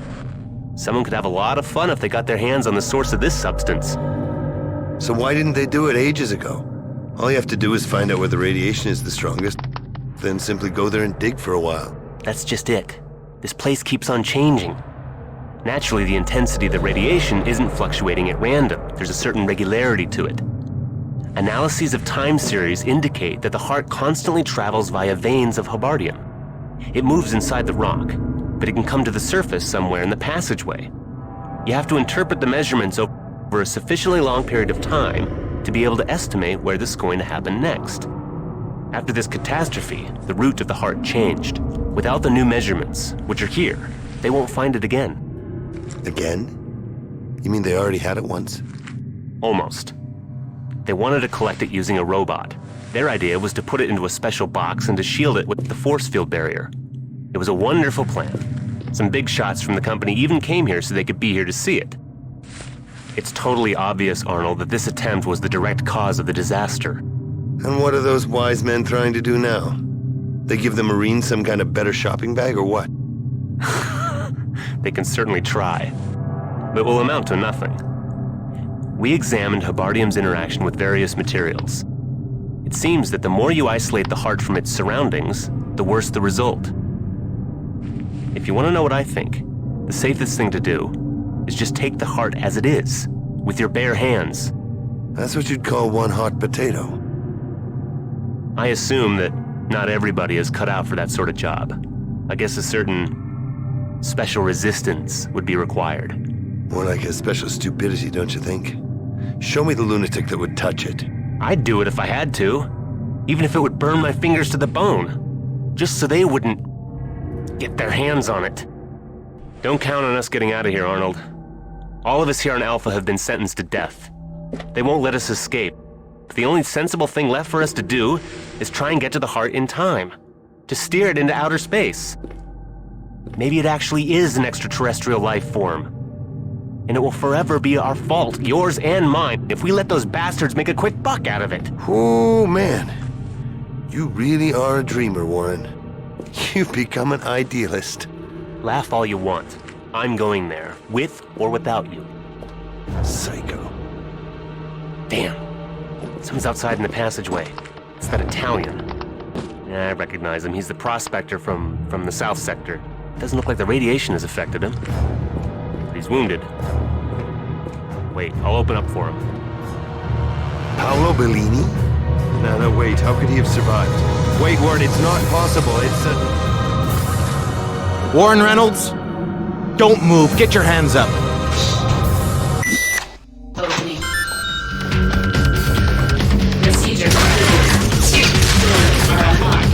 S2: Someone could have a lot of fun if they got their hands on the source of this substance.
S4: So why didn't they do it ages ago? All you have to do is find out where the radiation is the strongest, then simply go there and dig for a while.
S2: That's just it. This place keeps on changing. Naturally, the intensity of the radiation isn't fluctuating at random. There's a certain regularity to it. Analyses of time series indicate that the heart constantly travels via veins of Habardium. It moves inside the rock, but it can come to the surface somewhere in the passageway. You have to interpret the measurements over a sufficiently long period of time to be able to estimate where this is going to happen next. After this catastrophe, the route of the heart changed. Without the new measurements, which are here, they won't find it again.
S4: Again? You mean they already had it once?
S2: Almost. They wanted to collect it using a robot. Their idea was to put it into a special box and to shield it with the force field barrier. It was a wonderful plan. Some big shots from the company even came here so they could be here to see it. It's totally obvious, Arnold, that this attempt was the direct cause of the disaster.
S4: And what are those wise men trying to do now? They give the Marines some kind of better shopping bag or what?
S2: They can certainly try, but will amount to nothing. We examined Habardium's interaction with various materials. It seems that the more you isolate the heart from its surroundings, the worse the result. If you want to know what I think, the safest thing to do is just take the heart as it is, with your bare hands.
S4: That's what you'd call one hot potato.
S2: I assume that not everybody is cut out for that sort of job. I guess a certain special resistance would be required.
S4: More like a special stupidity, don't you think? Show me the lunatic that would touch it.
S2: I'd do it if I had to, even if it would burn my fingers to the bone, just so they wouldn't get their hands on it. Don't count on us getting out of here, Arnold. All of us here on Alpha have been sentenced to death. They won't let us escape. The only sensible thing left for us to do is try and get to the heart in time, to steer it into outer space. Maybe it actually is an extraterrestrial life form. And it will forever be our fault, yours and mine, if we let those bastards make a quick buck out of it.
S4: Oh, man. You really are a dreamer, Warren. You've become an idealist.
S2: Laugh all you want. I'm going there, with or without you.
S4: Psycho.
S2: Damn. Someone's outside in the passageway. It's that Italian. Yeah, I recognize him. He's the prospector from the south sector. Doesn't look like the radiation has affected him. But he's wounded. Wait, I'll open up for him.
S4: Paolo Bellini? No, wait. How could he have survived? Wait, Warren, it's not possible. It's a...
S1: Warren Reynolds? Don't move. Get your hands up.
S10: Opening. Procedure completed. Are unlocked.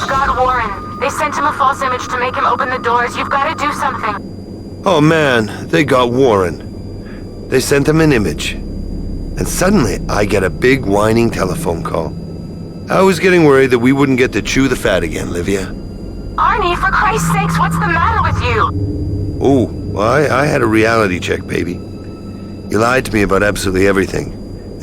S7: got Warren. They sent him a false image to make him open the doors. You've got to do something.
S4: Oh man, they got Warren. They sent him an image. And suddenly, I get a big whining telephone call. I was getting worried that we wouldn't get to chew the fat again, Livia.
S7: Arnie, for Christ's sakes, what's the matter with you?
S4: Oh, well, I had a reality check, baby. You lied to me about absolutely everything,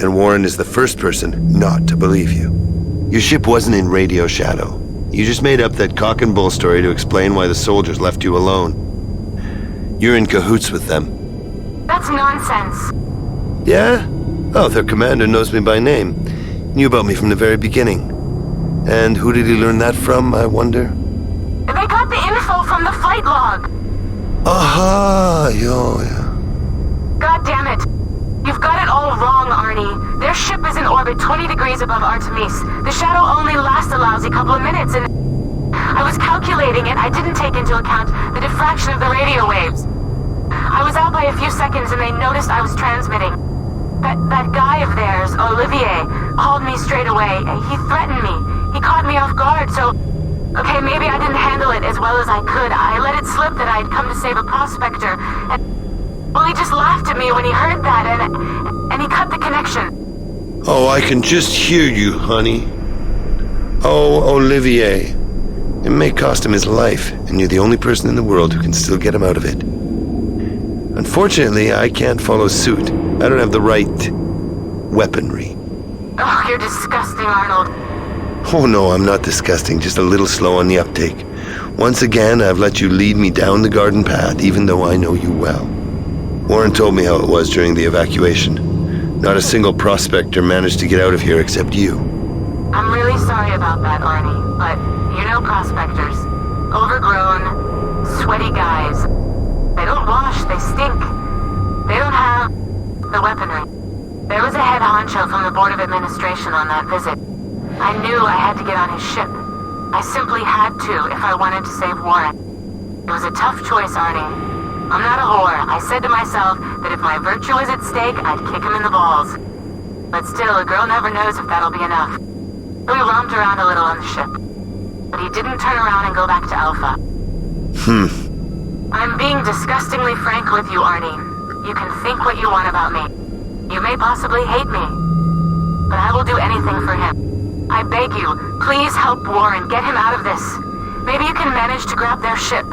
S4: and Warren is the first person not to believe you. Your ship wasn't in radio shadow. You just made up that cock and bull story to explain why the soldiers left you alone. You're in cahoots with them.
S7: That's nonsense.
S4: Yeah? Oh, their commander knows me by name. Knew about me from the very beginning. And who did he learn that from, I wonder?
S7: They got the info from the flight log.
S4: Aha, yeah.
S7: God damn it. You've got it all wrong, Arnie. Their ship is in orbit 20 degrees above Artemis. The shadow only lasts a lousy couple of minutes, and I was calculating it. I didn't take into account the diffraction of the radio waves. I was out by a few seconds, and they noticed I was transmitting. That guy of theirs, Olivier, called me straight away. He threatened me. He caught me off guard, so... Okay, maybe I didn't handle it as well as I could. I let it slip that I'd come to save a prospector, and... Well, he just laughed at me when he heard that, and he cut the connection.
S4: Oh, I can just hear you, honey. Oh, Olivier. It may cost him his life, and you're the only person in the world who can still get him out of it. Unfortunately, I can't follow suit. I don't have the right weaponry.
S7: Oh, you're disgusting, Arnold.
S4: Oh no, I'm not disgusting, just a little slow on the uptake. Once again, I've let you lead me down the garden path, even though I know you well. Warren told me how it was during the evacuation. Not a single prospector managed to get out of here except you.
S7: I'm really sorry about that, Arnie, but you know prospectors. Overgrown, sweaty guys. They don't wash, they stink. They don't have the weaponry. There was a head honcho from the Board of Administration on that visit. I knew I had to get on his ship. I simply had to if I wanted to save Warren. It was a tough choice, Arnie. I'm not a whore. I said to myself that if my virtue is at stake, I'd kick him in the balls. But still, a girl never knows if that'll be enough. We romped around a little on the ship. But he didn't turn around and go back to Alpha. I'm being disgustingly frank with you, Arnie. You can think what you want about me. You may possibly hate me. But I will do anything for him. I beg you, please help Warren. Get him out of this. Maybe you can manage to grab their ship.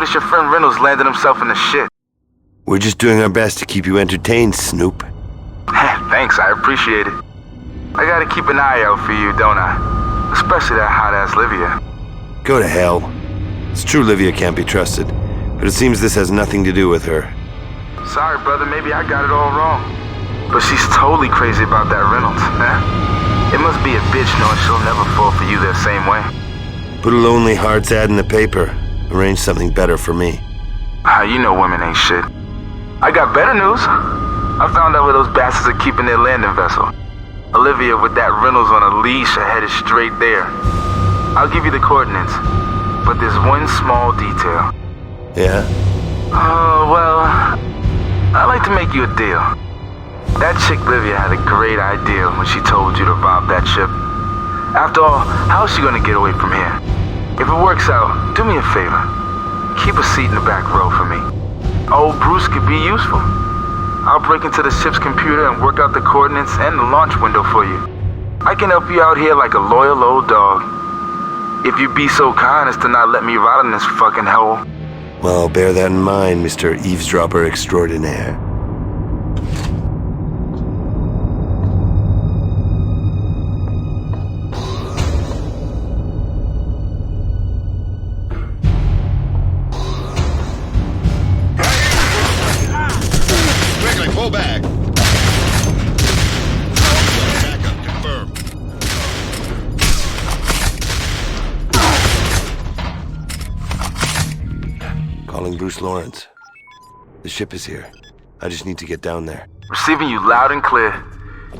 S9: Guess your friend Reynolds landed himself in the shit.
S4: We're just doing our best to keep you entertained, Snoop.
S9: Thanks, I appreciate it. I gotta keep an eye out for you, don't I? Especially that hot-ass Livia.
S4: Go to hell. It's true Livia can't be trusted, but it seems this has nothing to do with her.
S9: Sorry, brother, maybe I got it all wrong. But she's totally crazy about that Reynolds, It must be a bitch knowing she'll never fall for you that same way.
S4: Put a lonely heart's ad in the paper. Arrange something better for me.
S9: You know women ain't shit. I got better news. I found out where those bastards are keeping their landing vessel. Olivia with that Reynolds on a leash are headed straight there. I'll give you the coordinates, but there's one small detail.
S4: Yeah?
S9: Well, I'd like to make you a deal. That chick Livia had a great idea when she told you to rob that ship. After all, how's she gonna get away from here? If it works out, do me a favor. Keep a seat in the back row for me. Old Bruce could be useful. I'll break into the ship's computer and work out the coordinates and the launch window for you. I can help you out here like a loyal old dog. If you'd be so kind as to not let me rot in this fucking hole.
S4: Well, bear that in mind, Mr. Eavesdropper Extraordinaire.
S12: Pull back. Backup confirmed.
S4: Calling Bruce Lawrence. The ship is here. I just need to get down there.
S9: Receiving you loud and clear.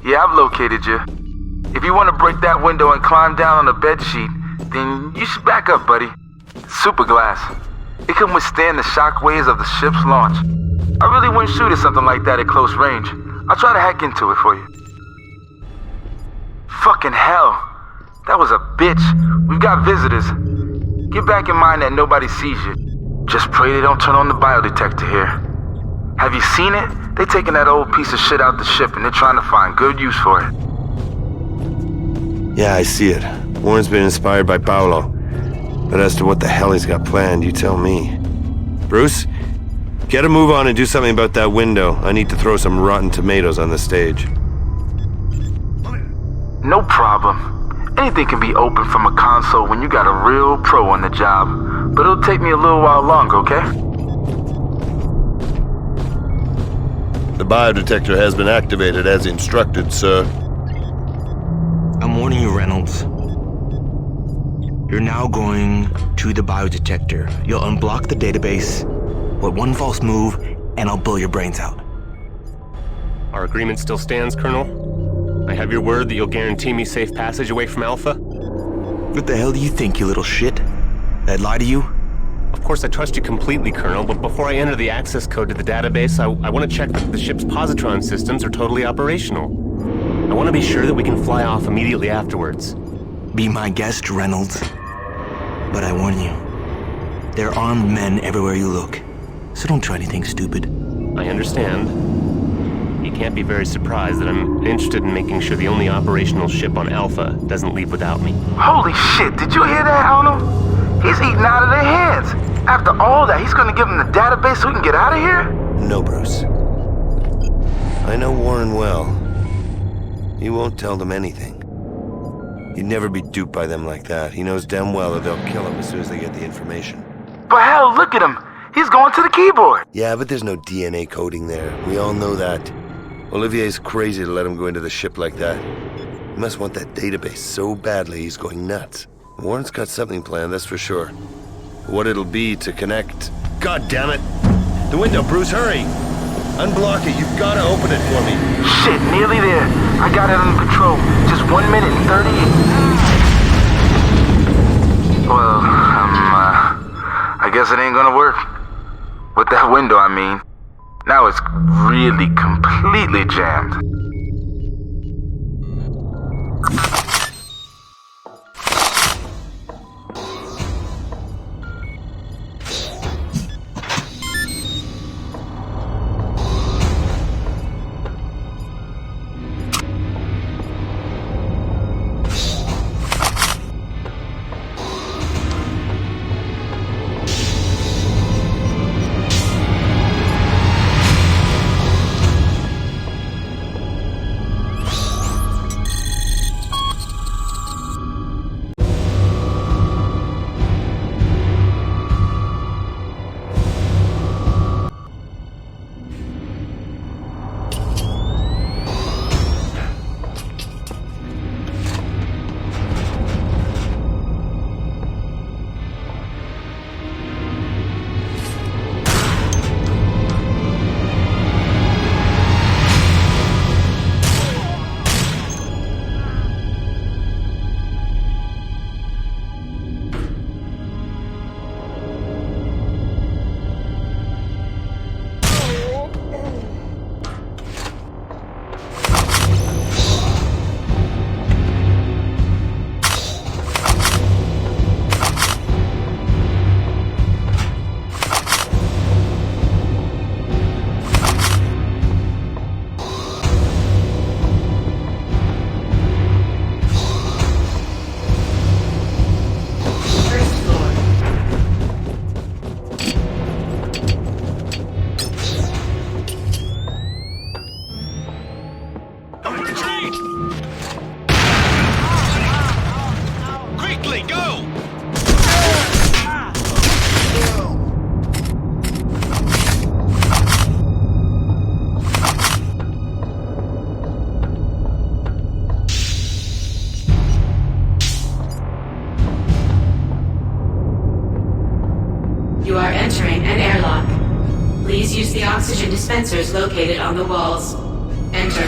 S9: Yeah, I've located you. If you want to break that window and climb down on the bed sheet, then you should back up, buddy. Super glass. It can withstand the shock waves of the ship's launch. I really wouldn't shoot at something like that at close range. I'll try to hack into it for you. Fucking hell. That was a bitch. We've got visitors. Get back in mind that nobody sees you. Just pray they don't turn on the biodetector here. Have you seen it? They taking that old piece of shit out the ship and they're trying to find good use for it.
S4: Yeah, I see it. Warren's been inspired by Paolo. But as to what the hell he's got planned, you tell me. Bruce? Get a move on and do something about that window. I need to throw some rotten tomatoes on the stage.
S9: No problem. Anything can be opened from a console when you got a real pro on the job. But it'll take me a little while longer, okay?
S4: The biodetector has been activated as instructed, sir.
S11: I'm warning you, Reynolds. You're now going to the biodetector. You'll unblock the database. With one false move, and I'll blow your brains out.
S2: Our agreement still stands, Colonel? I have your word that you'll guarantee me safe passage away from Alpha?
S11: What the hell do you think, you little shit? I'd lie to you?
S2: Of course I trust you completely, Colonel, but before I enter the access code to the database, I want to check that the ship's positron systems are totally operational. I want to be sure that we can fly off immediately afterwards.
S11: Be my guest, Reynolds. But I warn you, there are armed men everywhere you look. So don't try anything stupid.
S2: I understand. You can't be very surprised that I'm interested in making sure the only operational ship on Alpha doesn't leave without me.
S9: Holy shit, did you hear that, Arnold? He's eating out of their hands. After all that, he's gonna give them the database so we can get out of here?
S4: No, Bruce. I know Warren well. He won't tell them anything. He'd never be duped by them like that. He knows damn well that they'll kill him as soon as they get the information.
S9: But hell, look at him. He's going to the keyboard.
S4: Yeah, but there's no DNA coding there. We all know that. Olivier's crazy to let him go into the ship like that. He must want that database so badly he's going nuts. Warren's got something planned, that's for sure. What it'll be to connect... God damn it! The window, Bruce, hurry! Unblock it, you've got to open it for me.
S9: Shit, nearly there. I got it under control. Just 1 minute and 30... Well, I guess it ain't gonna work. With that window, I mean. Now it's really completely jammed.
S12: Quickly, go!
S10: You are entering an airlock. Please use the oxygen dispensers located on the walls. Enter.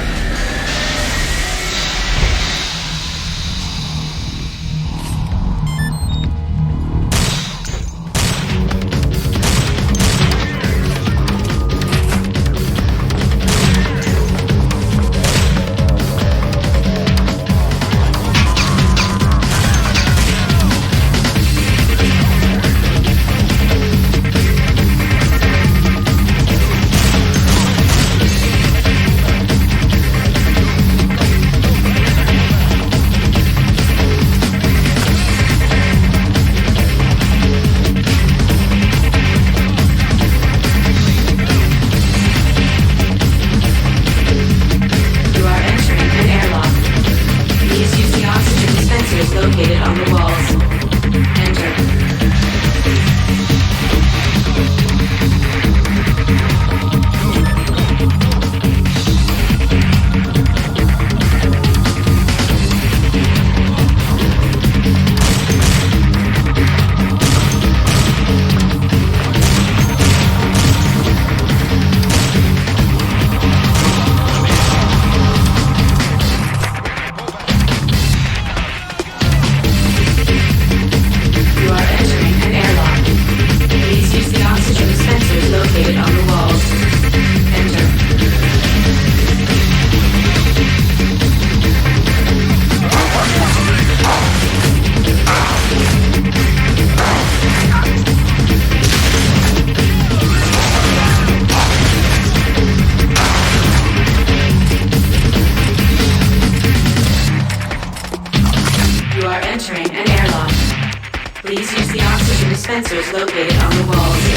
S10: Please use the oxygen dispensers located on the walls.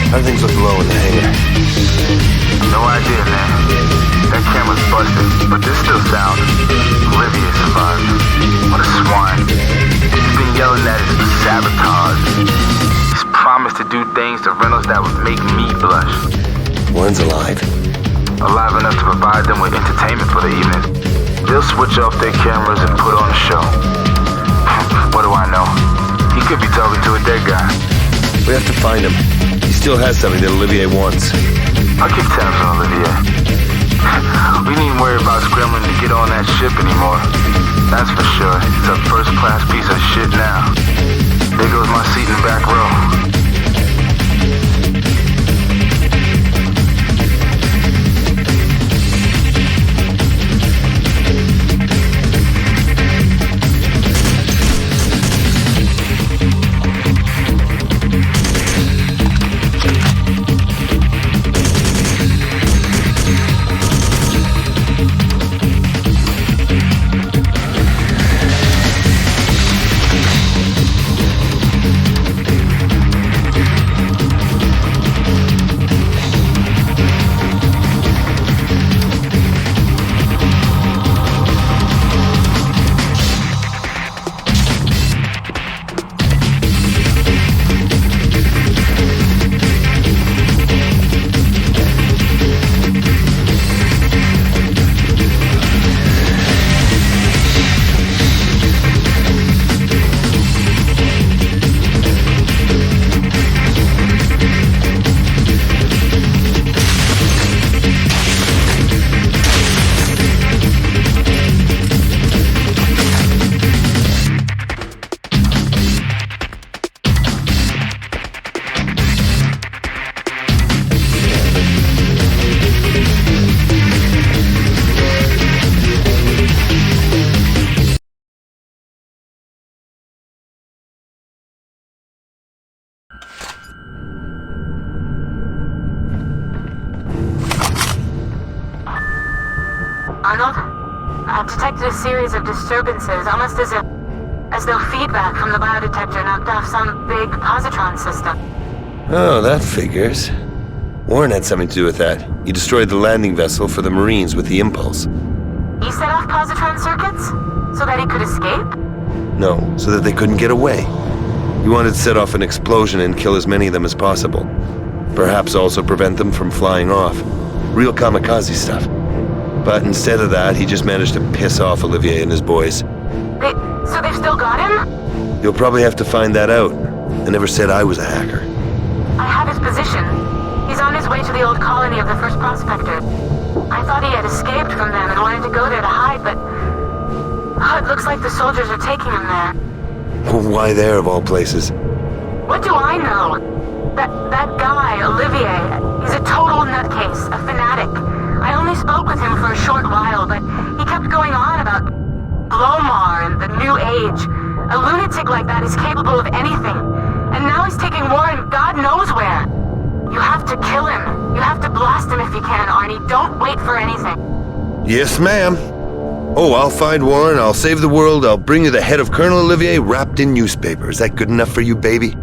S4: How things look low in the hangar?
S9: No idea, man. That camera's busted, but there's still sound. Olivia survived. What a swine. He's been yelling at us for sabotage. He's promised to do things to Reynolds that would make me blush.
S4: Warren's alive.
S9: Alive enough to provide them with entertainment for the evening. They'll switch off their cameras and put on a show. What do I know? He could be talking to a dead guy.
S4: We have to find him. He still has something that Olivier wants.
S9: I'll keep tabs on Olivier. We need wouldn't worry about scrambling to get on that ship anymore. That's for sure. It's a first-class piece of shit now. There goes my seat in the back row.
S7: Arnold? I've detected a series of disturbances, almost as though feedback from the biodetector knocked off some big positron system.
S4: Oh, that figures. Warren had something to do with that. He destroyed the landing vessel for the Marines with the impulse.
S7: He set off positron circuits? So that he could escape?
S4: No, so that they couldn't get away. He wanted to set off an explosion and kill as many of them as possible. Perhaps also prevent them from flying off. Real kamikaze stuff. But instead of that, he just managed to piss off Olivier and his boys.
S7: So they've still got him?
S4: You'll probably have to find that out. I never said I was a hacker.
S7: I have his position. He's on his way to the old colony of the first prospectors. I thought he had escaped from them and wanted to go there to hide, but... Oh, it looks like the soldiers are taking him there.
S4: Why there, of all places?
S7: What do I know? That guy, Olivier, he's a total nutcase, a fanatic. I only spoke with him for a short while, but he kept going on about Glomar and the New Age. A lunatic like that is capable of anything. And now he's taking Warren God knows where. You have to kill him. You have to blast him if you can, Arnie. Don't wait for anything.
S4: Yes, ma'am. Oh, I'll find Warren, I'll save the world, I'll bring you the head of Colonel Olivier wrapped in newspaper. Is that good enough for you, baby?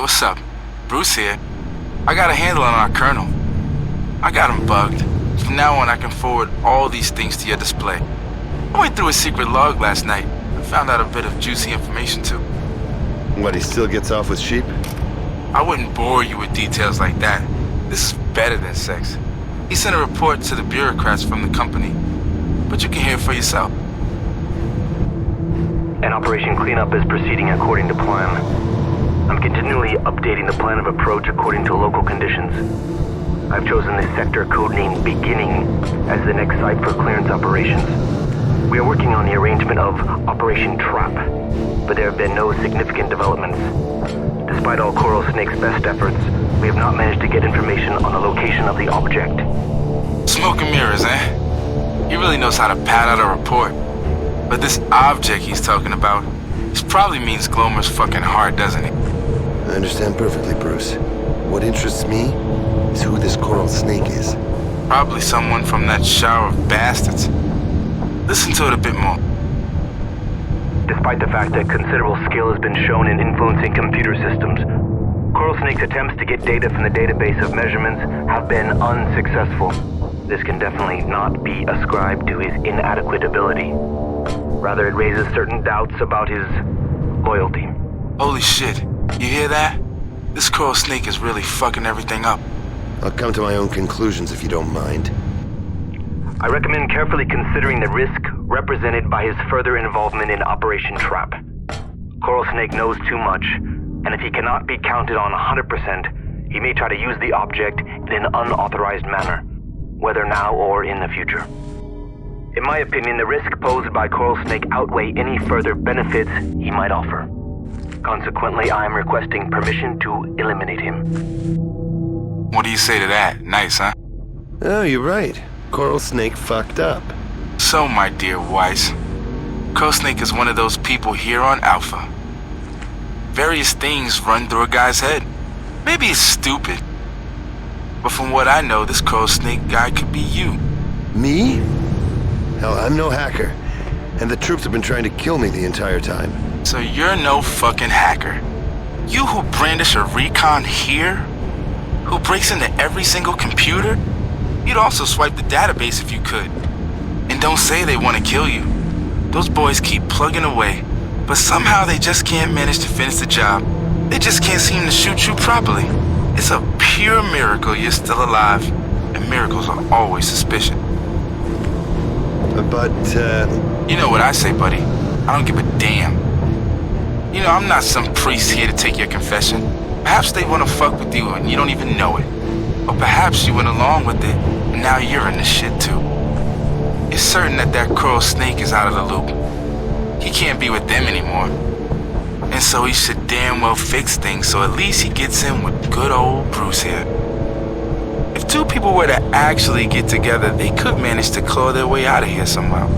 S9: what's up? Bruce here. I got a handle on our colonel. I got him bugged. From now on, I can forward all these things to your display. I went through a secret log last night. I found out a bit of juicy information too.
S4: What, he still gets off with sheep?
S9: I wouldn't bore you with details like that. This is better than sex. He sent a report to the bureaucrats from the company. But you can hear it for yourself.
S11: And Operation Cleanup is proceeding according to plan. I'm continually updating the plan of approach according to local conditions. I've chosen this sector codenamed Beginning as the next site for clearance operations. We are working on the arrangement of Operation Trap, but there have been no significant developments. Despite all Coral Snake's best efforts, we have not managed to get information on the location of the object.
S9: Smoke and mirrors, eh? He really knows how to pad out a report. But this object he's talking about, this probably means Glomer's fucking heart, doesn't it?
S4: I understand perfectly, Bruce. What interests me is who this Coral Snake is.
S9: Probably someone from that shower of bastards. Listen to it a bit more.
S11: Despite the fact that considerable skill has been shown in influencing computer systems, Coral Snake's attempts to get data from the database of measurements have been unsuccessful. This can definitely not be ascribed to his inadequate ability. Rather, it raises certain doubts about his loyalty.
S9: Holy shit, you hear that? This Coral Snake is really fucking everything up.
S4: I'll come to my own conclusions if you don't mind.
S11: I recommend carefully considering the risk represented by his further involvement in Operation Trap. Coral Snake knows too much, and if he cannot be counted on 100%, he may try to use the object in an unauthorized manner, whether now or in the future. In my opinion, the risk posed by Coral Snake outweigh any further benefits he might offer. Consequently, I am requesting permission to eliminate him.
S9: What do you say to that? Nice, huh?
S4: Oh, you're right. Coral Snake fucked up.
S9: So, my dear Weiss, Coral Snake is one of those people here on Alpha. Various things run through a guy's head. Maybe it's stupid. But from what I know, this Coral Snake guy could be you.
S4: Me? Hell, I'm no hacker. And the troops have been trying to kill me the entire time.
S9: So you're no fucking hacker. You who brandish a recon here? Who breaks into every single computer? You'd also swipe the database if you could. And don't say they want to kill you. Those boys keep plugging away, but somehow they just can't manage to finish the job. They just can't seem to shoot you properly. It's a pure miracle you're still alive, and miracles are always suspicious.
S4: But,
S9: You know what I say, buddy. I don't give a damn. You know, I'm not some priest here to take your confession. Perhaps they want to fuck with you and you don't even know it. Or perhaps you went along with it, and now you're in the shit too. It's certain that that Coral Snake is out of the loop. He can't be with them anymore. And so he should damn well fix things, so at least he gets in with good old Bruce here. If two people were to actually get together, they could manage to claw their way out of here somehow.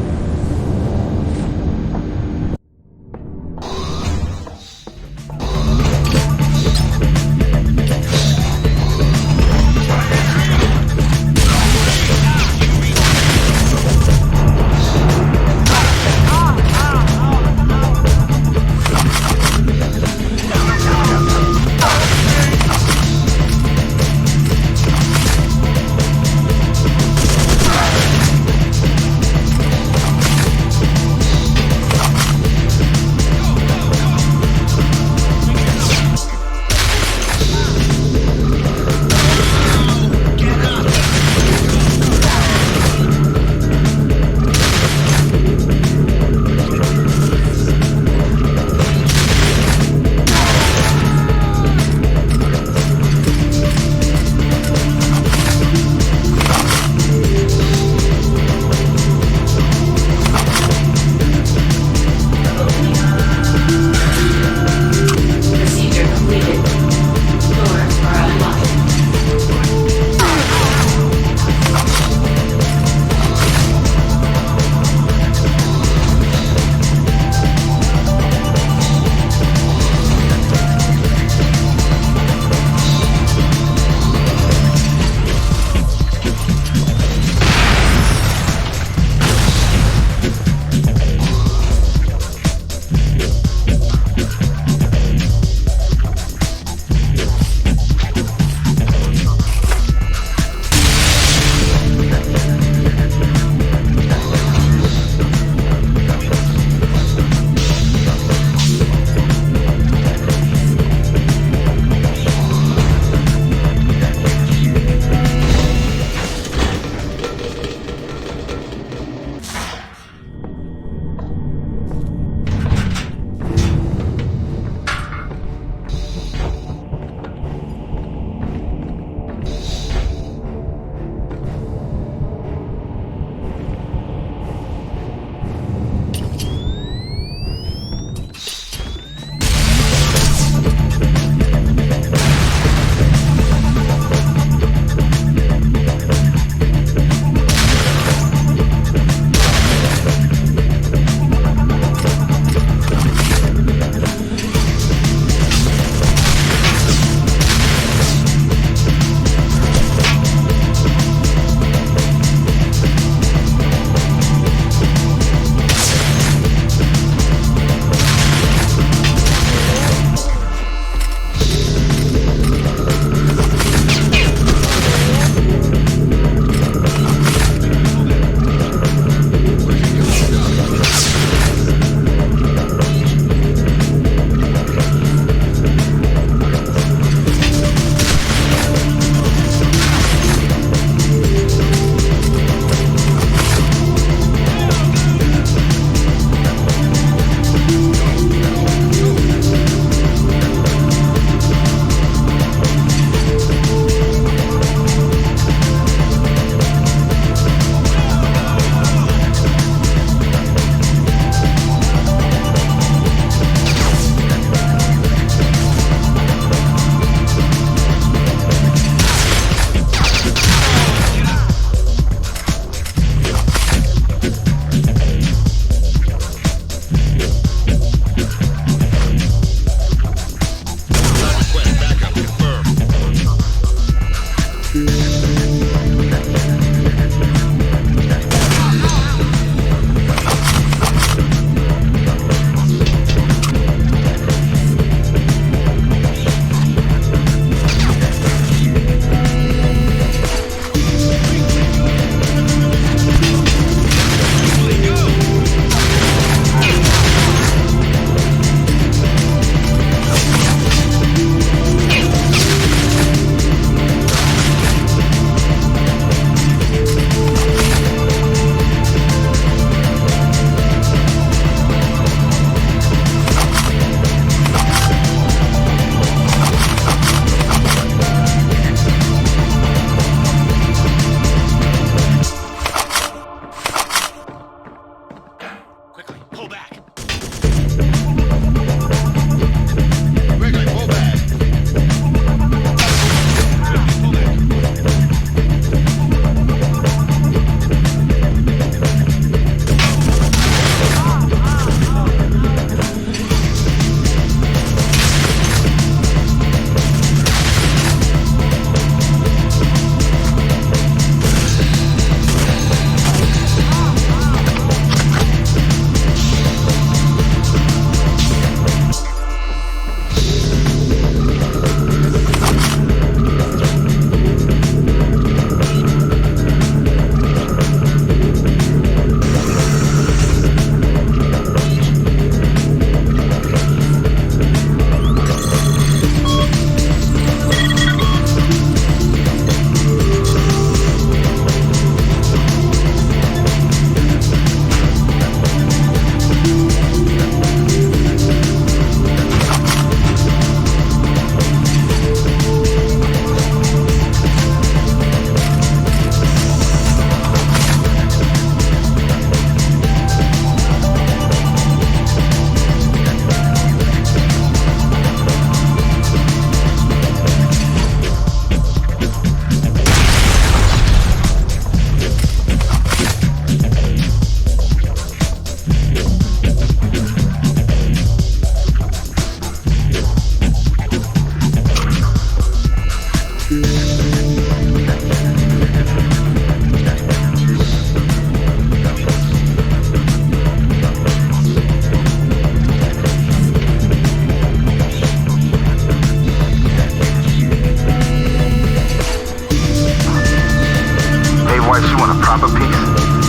S9: want a proper piece?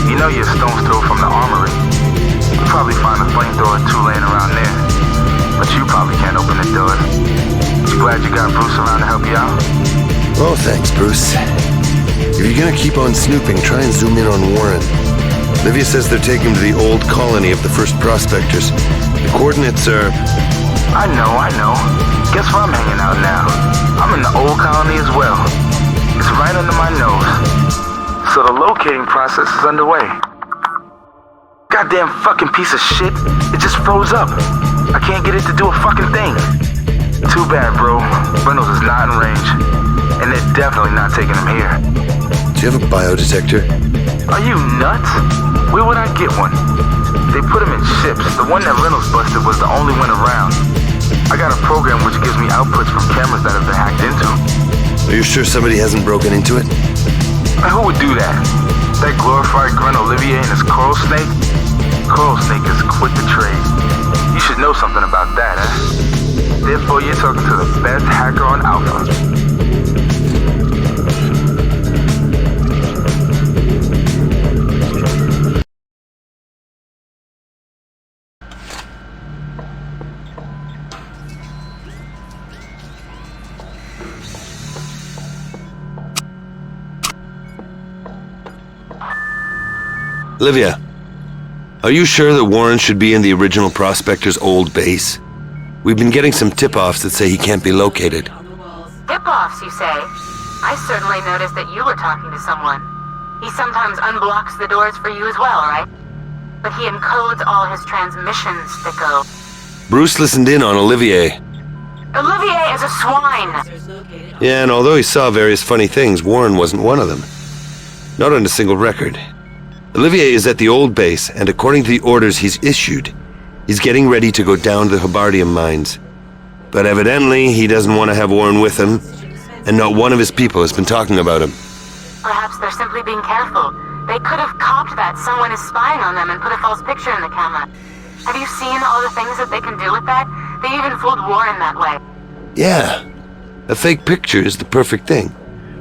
S9: You know you're a stone's throw from the armory. You'll probably find a flamethrower or two laying around there. But you probably can't open the door. You glad you got Bruce around to help you out?
S4: Oh, thanks, Bruce. If you're gonna keep on snooping, try and zoom in on Warren. Olivia says they're taking him to the old colony of the first prospectors. The coordinates are...
S9: I know. Guess where I'm hanging out now? I'm in the old colony as well. It's right under my nose. So the locating process is underway. Goddamn fucking piece of shit. It just froze up. I can't get it to do a fucking thing. Too bad, bro. Reynolds is not in range. And they're definitely not taking him here.
S4: Do you have a biodetector?
S9: Are you nuts? Where would I get one? They put them in ships. The one that Reynolds busted was the only one around. I got a program which gives me outputs from cameras that have been hacked into.
S4: Are you sure somebody hasn't broken into it?
S9: Who would do that? That glorified grunt Olivier and his coral snake? Coral snake is quick to trade. You should know something about that, eh? Therefore, you're talking to the best hacker on Alpha.
S4: Olivia, are you sure that Warren should be in the original prospector's old base? We've been getting some tip-offs that say he can't be located.
S7: Tip-offs, you say? I certainly noticed that you were talking to someone. He sometimes unblocks the doors for you as well, right? But he encodes all his transmissions, Thicko.
S4: Bruce listened in on Olivier.
S7: Olivier is a swine!
S4: Yeah, and although he saw various funny things, Warren wasn't one of them. Not on a single record. Olivier is at the old base, and according to the orders he's issued, he's getting ready to go down to the Hibardium mines. But evidently, he doesn't want to have Warren with him, and not one of his people has been talking about him.
S7: Perhaps they're simply being careful. They could have copped that someone is spying on them and put a false picture in the camera. Have you seen all the things that they can do with that? They even fooled Warren that way.
S4: Yeah, a fake picture is the perfect thing.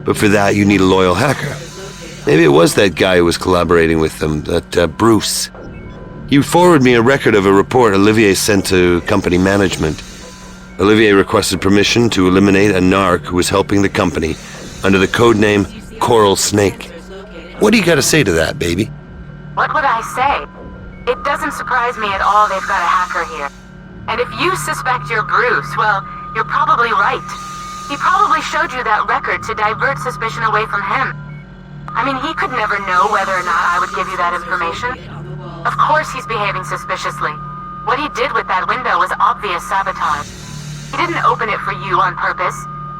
S4: But for that, you need a loyal hacker. Maybe it was that guy who was collaborating with them, that Bruce. He forwarded me a record of a report Olivier sent to company management. Olivier requested permission to eliminate a narc who was helping the company under the codename Coral Snake. What do you got to say to that, baby?
S7: What would I say? It doesn't surprise me at all they've got a hacker here. And if you suspect you're Bruce, well, you're probably right. He probably showed you that record to divert suspicion away from him. I mean, he could never know whether or not I would give you that information. Of course he's behaving suspiciously. What he did with that window was obvious sabotage. He didn't open it for you on purpose.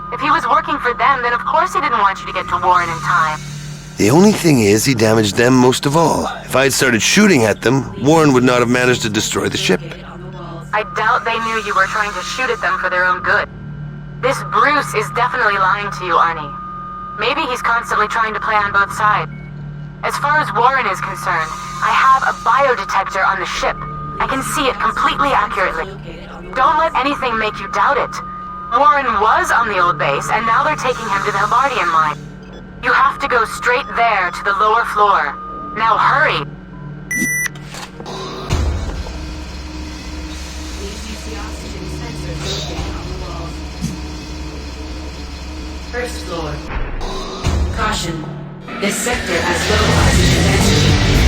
S7: If he was working for them, then of course he didn't want you to get to Warren in time.
S4: The only thing is, he damaged them most of all. If I had started shooting at them, Warren would not have managed to destroy the ship.
S7: I doubt they knew you were trying to shoot at them for their own good. This Bruce is definitely lying to you, Arnie. Maybe he's constantly trying to play on both sides. As far as Warren is concerned, I have a biodetector on the ship. I can see it completely accurately. Don't let anything make you doubt it. Warren was on the old base, and now they're taking him to the Hibardium mine. You have to go straight there to the lower floor. Now hurry!
S10: First floor. Caution. This sector has low oxygen density.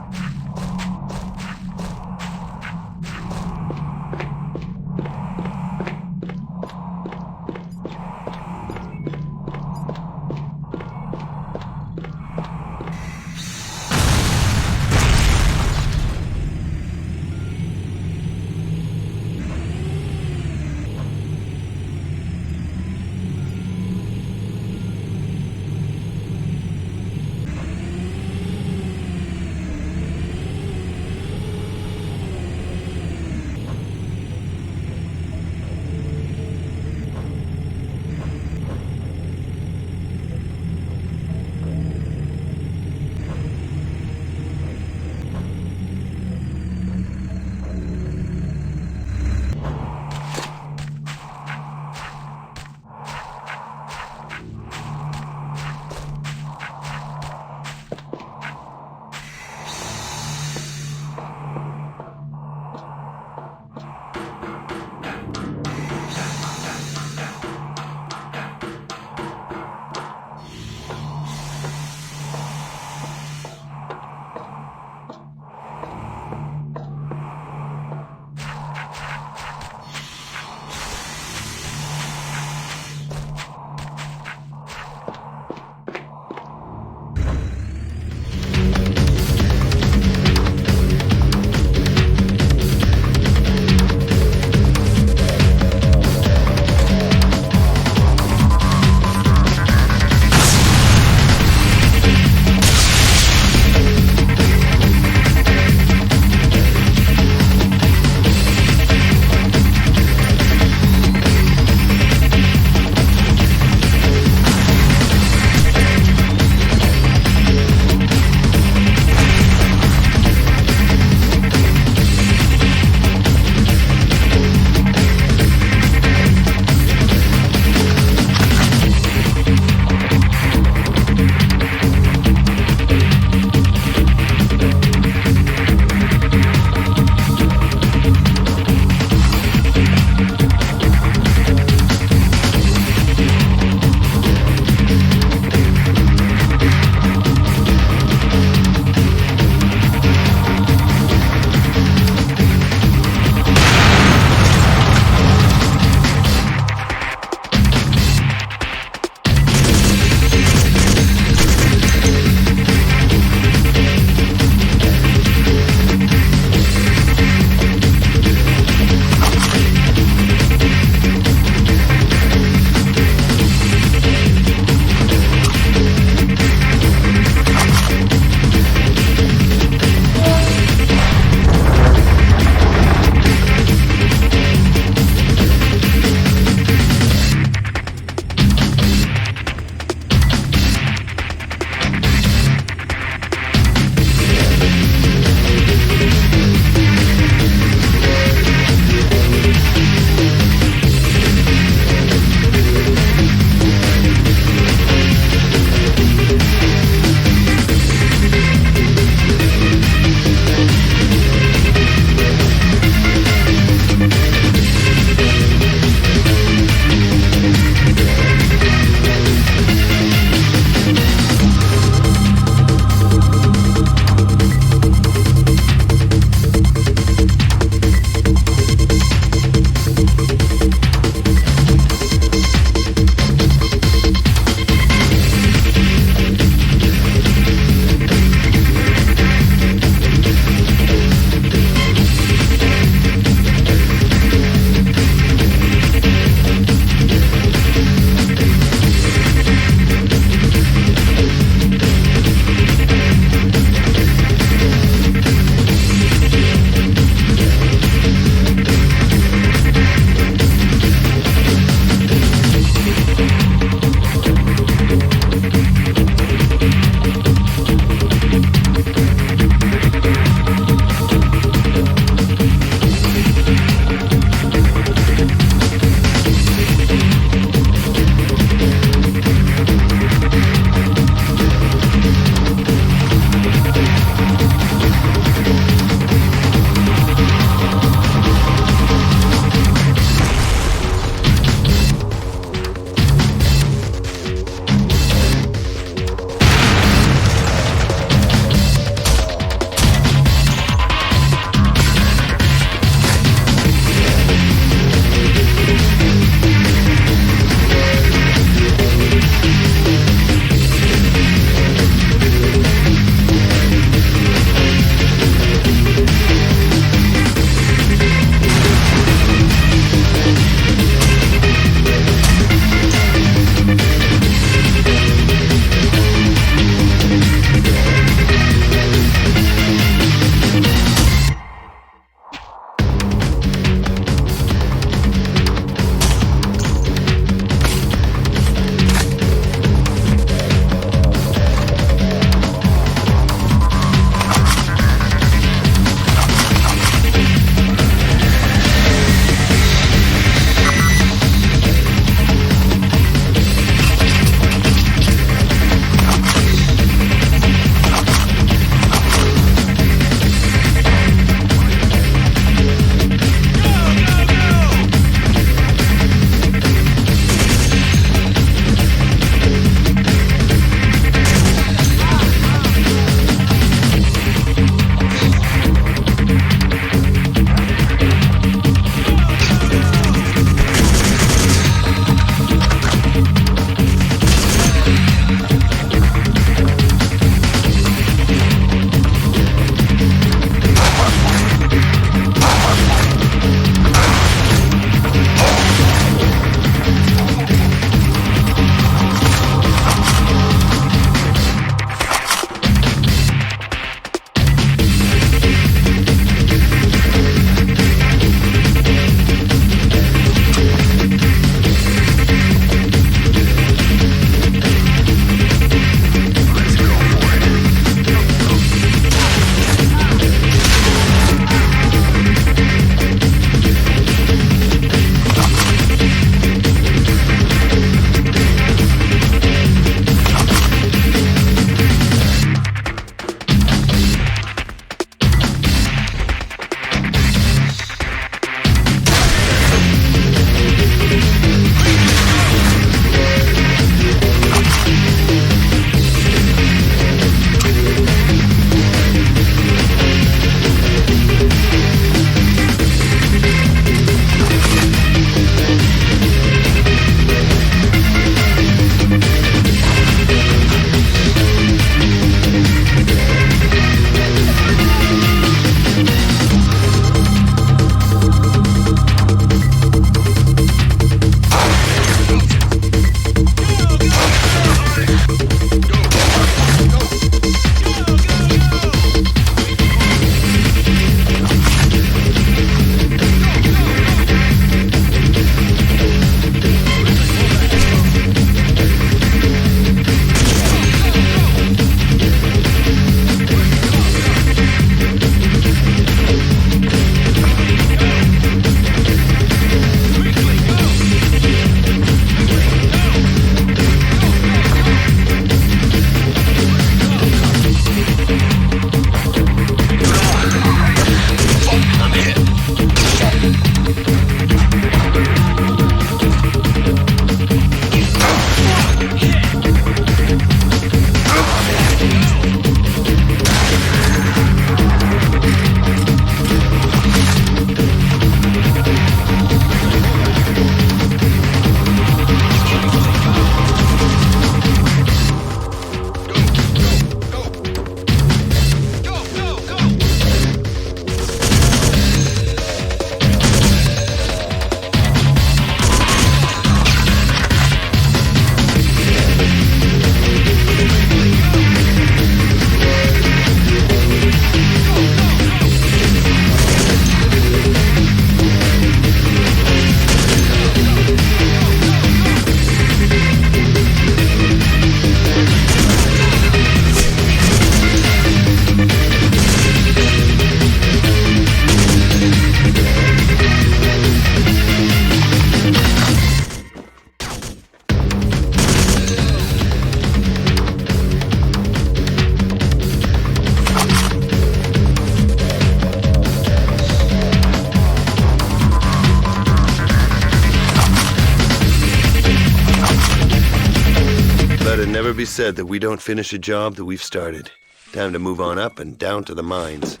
S4: Let it never be said that we don't finish a job that we've started. Time to move on up and down to the mines.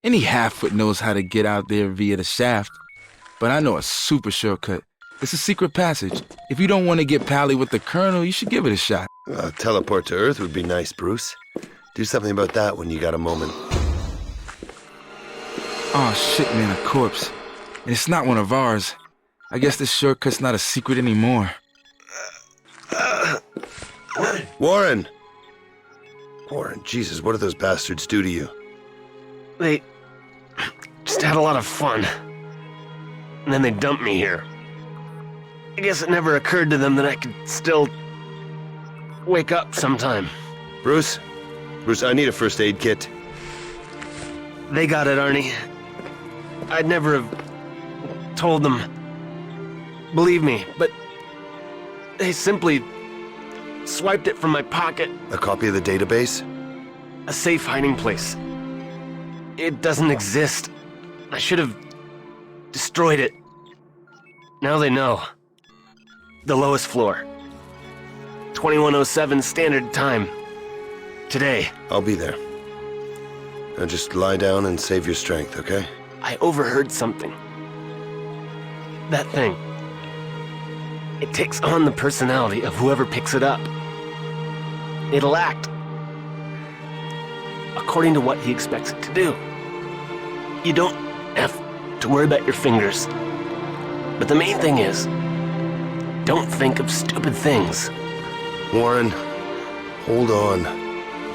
S13: Any half-foot knows how to get out there via the shaft. But I know a super shortcut. It's a secret passage. If you don't want to get pally with the Colonel, you should give it a shot.
S4: Teleport to Earth would be nice, Bruce. Do something about that when you got a moment.
S13: Oh shit, man, a corpse. And it's not one of ours. I guess this shortcut's not a secret anymore.
S4: Warren! Warren, Jesus, what did those bastards do to you?
S2: They just had a lot of fun. And then they dumped me here. I guess it never occurred to them that I could still wake up sometime.
S4: Bruce, I need a first aid kit.
S2: They got it, Arnie. I'd never have told them. Believe me, but they simply swiped it from my pocket.
S4: A copy of the database?
S2: A safe hiding place. It doesn't exist. I should have destroyed it. Now they know. The lowest floor. 2107 standard time. Today.
S4: I'll be there. Now just lie down and save your strength, okay?
S2: I overheard something. That thing. It takes on the personality of whoever picks it up. It'll act according to what he expects it to do. You don't have to worry about your fingers. But the main thing is, don't think of stupid things.
S4: Warren, hold on.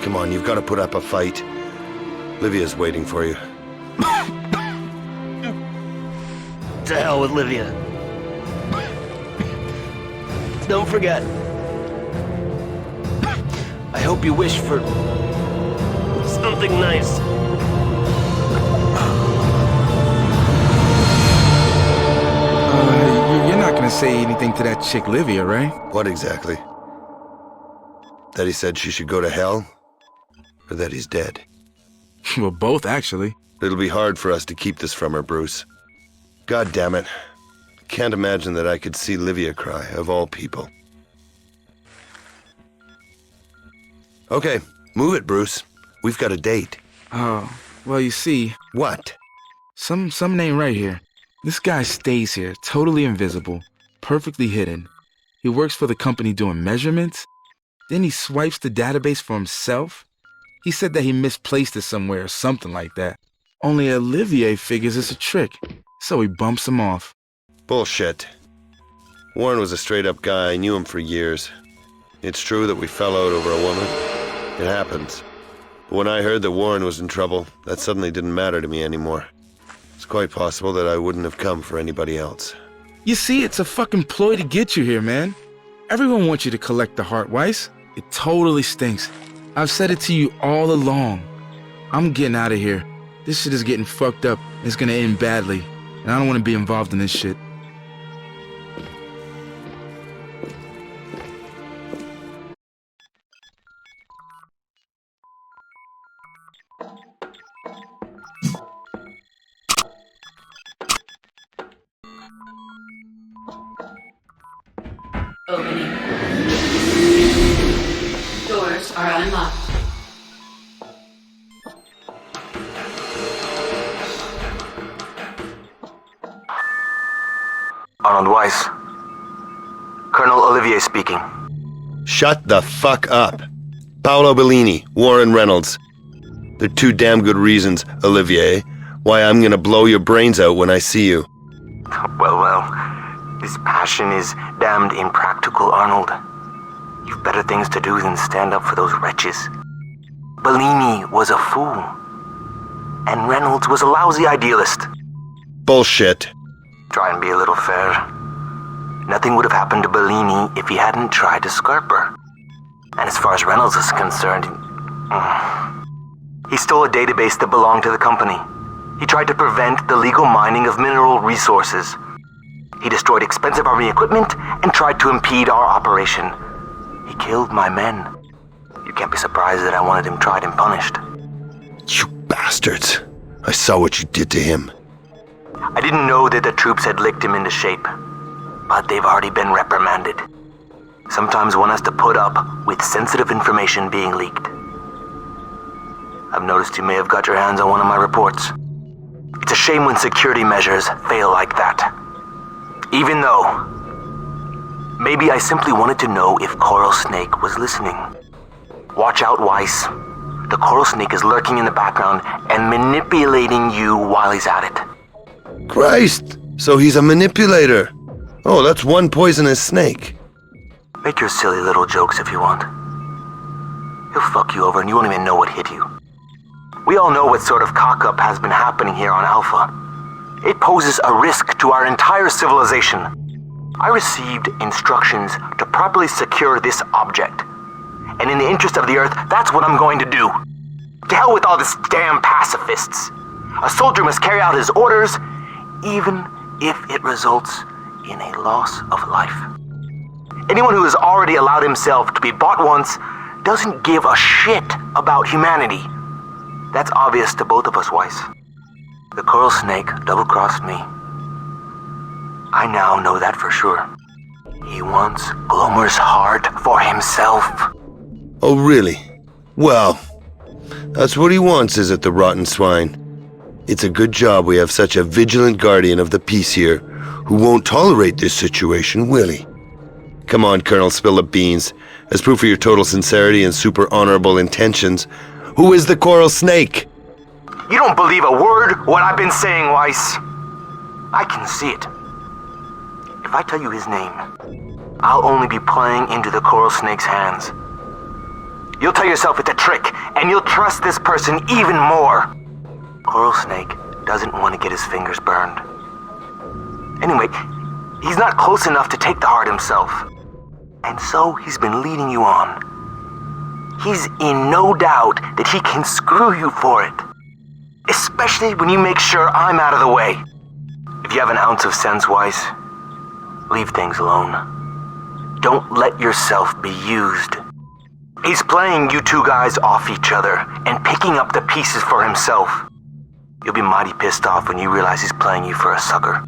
S4: Come on, you've got to put up a fight. Livia's waiting for you.
S2: To hell with Livia. Don't forget. I hope you wish for something nice.
S13: You're not gonna say anything to that chick Livia, right?
S4: What exactly? That he said she should go to hell? Or that he's dead?
S13: Well, both, actually.
S4: It'll be hard for us to keep this from her, Bruce. God damn it. Can't imagine that I could see Livia cry, of all people. Okay, move it, Bruce. We've got a date.
S13: Oh, well, you see...
S4: What?
S13: Some name right here. This guy stays here, totally invisible, perfectly hidden. He works for the company doing measurements. Then he swipes the database for himself. He said that he misplaced it somewhere or something like that. Only Olivier figures it's a trick, so he bumps him off.
S4: Bullshit. Warren was a straight-up guy. I knew him for years. It's true that we fell out over a woman. It happens. But when I heard that Warren was in trouble, that suddenly didn't matter to me anymore. It's quite possible that I wouldn't have come for anybody else.
S13: You see, it's a fucking ploy to get you here, man. Everyone wants you to collect the heart, Weiss. It totally stinks. I've said it to you all along. I'm getting out of here. This shit is getting fucked up. It's gonna end badly. And I don't want to be involved in this shit.
S10: Opening. Doors are unlocked.
S9: Arnold Weiss. Colonel Olivier speaking.
S4: Shut the fuck up. Paolo Bellini, Warren Reynolds. They're two damn good reasons, Olivier, why I'm gonna blow your brains out when I see you.
S9: Well, this passion is damned impractical, Arnold. You've better things to do than stand up for those wretches. Bellini was a fool. And Reynolds was a lousy idealist.
S4: Bullshit.
S9: Try and be a little fair. Nothing would have happened to Bellini if he hadn't tried to scarp her. And as far as Reynolds is concerned, he stole a database that belonged to the company. He tried to prevent the legal mining of mineral resources. He destroyed expensive army equipment and tried to impede our operation. He killed my men. You can't be surprised that I wanted him tried and punished.
S4: You bastards. I saw what you did to him.
S9: I didn't know that the troops had licked him into shape, but they've already been reprimanded.
S11: Sometimes one has to put up with sensitive information being leaked. I've noticed you may have got your hands on one of my reports. It's a shame when security measures fail like that. Even though, maybe I simply wanted to know if Coral Snake was listening. Watch out, Weiss. The Coral Snake is lurking in the background and manipulating you while he's at it.
S4: Christ! So he's a manipulator. Oh, that's one poisonous snake.
S11: Make your silly little jokes if you want. He'll fuck you over and you won't even know what hit you. We all know what sort of cock-up has been happening here on Alpha. It poses a risk to our entire civilization. I received instructions to properly secure this object. And in the interest of the Earth, that's what I'm going to do. To hell with all this damn pacifists. A soldier must carry out his orders, even if it results in a loss of life. Anyone who has already allowed himself to be bought once doesn't give a shit about humanity. That's obvious to both of us, Weiss. The Coral Snake double-crossed me. I now know that for sure. He wants Glomer's heart for himself.
S4: Oh, really? Well, that's what he wants, is it, the rotten swine? It's a good job we have such a vigilant guardian of the peace here who won't tolerate this situation, will he? Come on, Colonel, spill the beans. As proof of your total sincerity and super honorable intentions, who is the Coral Snake?
S11: You don't believe a word what I've been saying, Weiss. I can see it. If I tell you his name, I'll only be playing into the Coral Snake's hands. You'll tell yourself it's a trick, and you'll trust this person even more. Coral Snake doesn't want to get his fingers burned. Anyway, he's not close enough to take the heart himself. And so he's been leading you on. He's in no doubt that he can screw you for it. Especially when you make sure I'm out of the way. If you have an ounce of sense, Weiss, leave things alone. Don't let yourself be used. He's playing you two guys off each other and picking up the pieces for himself. You'll be mighty pissed off when you realize he's playing you for a sucker.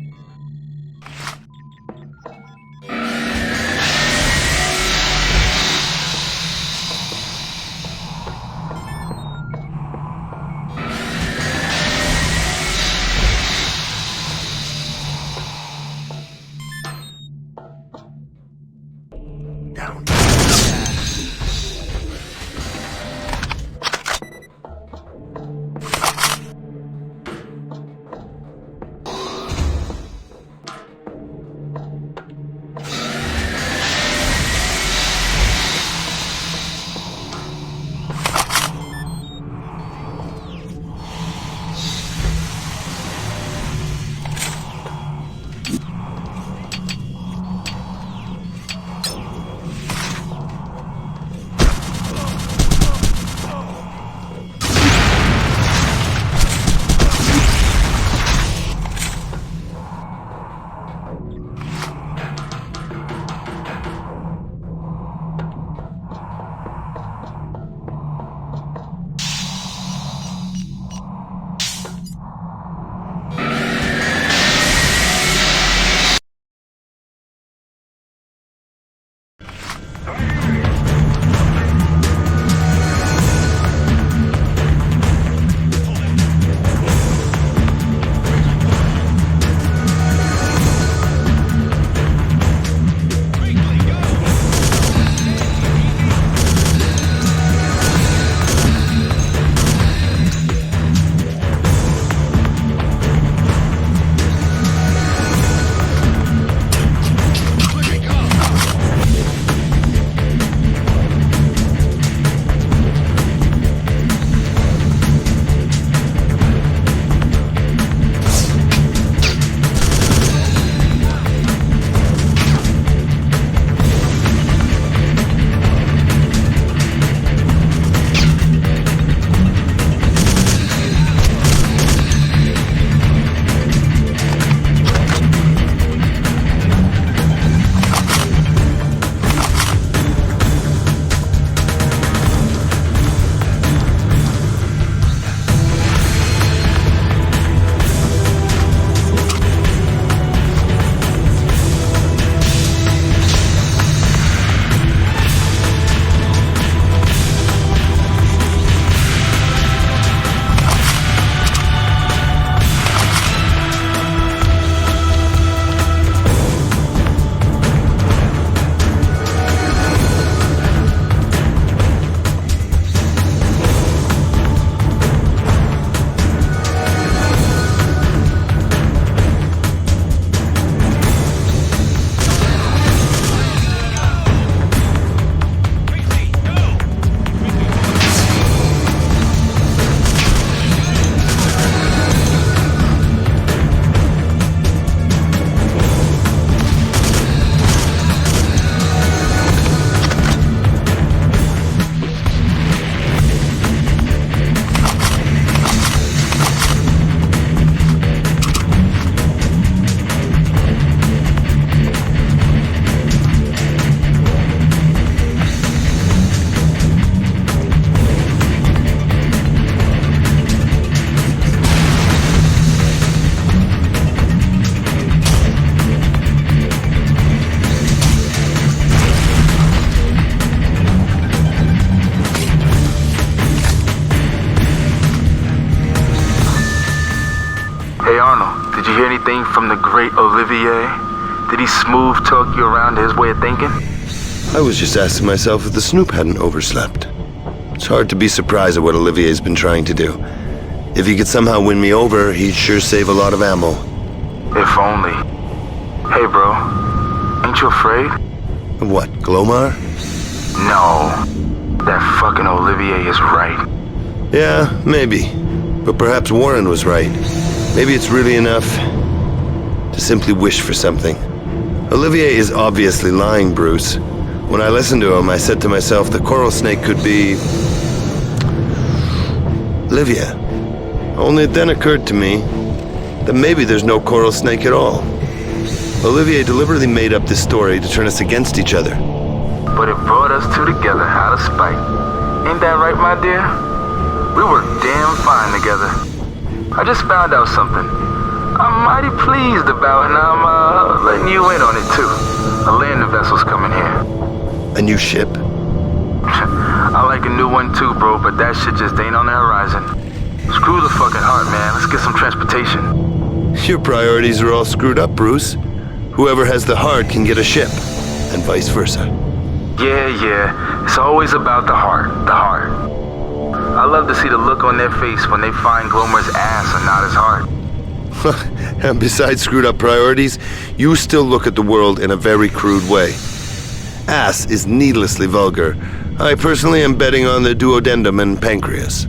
S9: anything from the great Olivier? Did he smooth talk you around to his way of thinking?
S4: I was just asking myself if the Snoop hadn't overslept. It's hard to be surprised at what Olivier's been trying to do. If he could somehow win me over, he'd sure save a lot of ammo.
S9: If only. Hey, bro. Ain't you afraid?
S4: What, Glomar?
S9: No. That fucking Olivier is right.
S4: Yeah, maybe. But perhaps Warren was right. Maybe it's really enough to simply wish for something. Olivier is obviously lying, Bruce. When I listened to him, I said to myself the coral snake could be... Olivia. Only it then occurred to me that maybe there's no coral snake at all. Olivier deliberately made up this story to turn us against each other.
S9: But it brought us two together out of spite. Ain't that right, my dear? We work damn fine together. I just found out something I'm mighty pleased about, and I'm letting you in on it too. A landing vessel's coming here.
S4: A new ship?
S9: I like a new one too, bro, but that shit just ain't on the horizon. Screw the fucking heart, man. Let's get some transportation.
S4: Your priorities are all screwed up, Bruce. Whoever has the heart can get a ship, and vice versa.
S9: Yeah. It's always about the heart. The heart. I love to see the look on their face when they find Glomer's ass and not his heart.
S4: And besides screwed up priorities, you still look at the world in a very crude way. Ass is needlessly vulgar. I personally am betting on the duodenum and pancreas.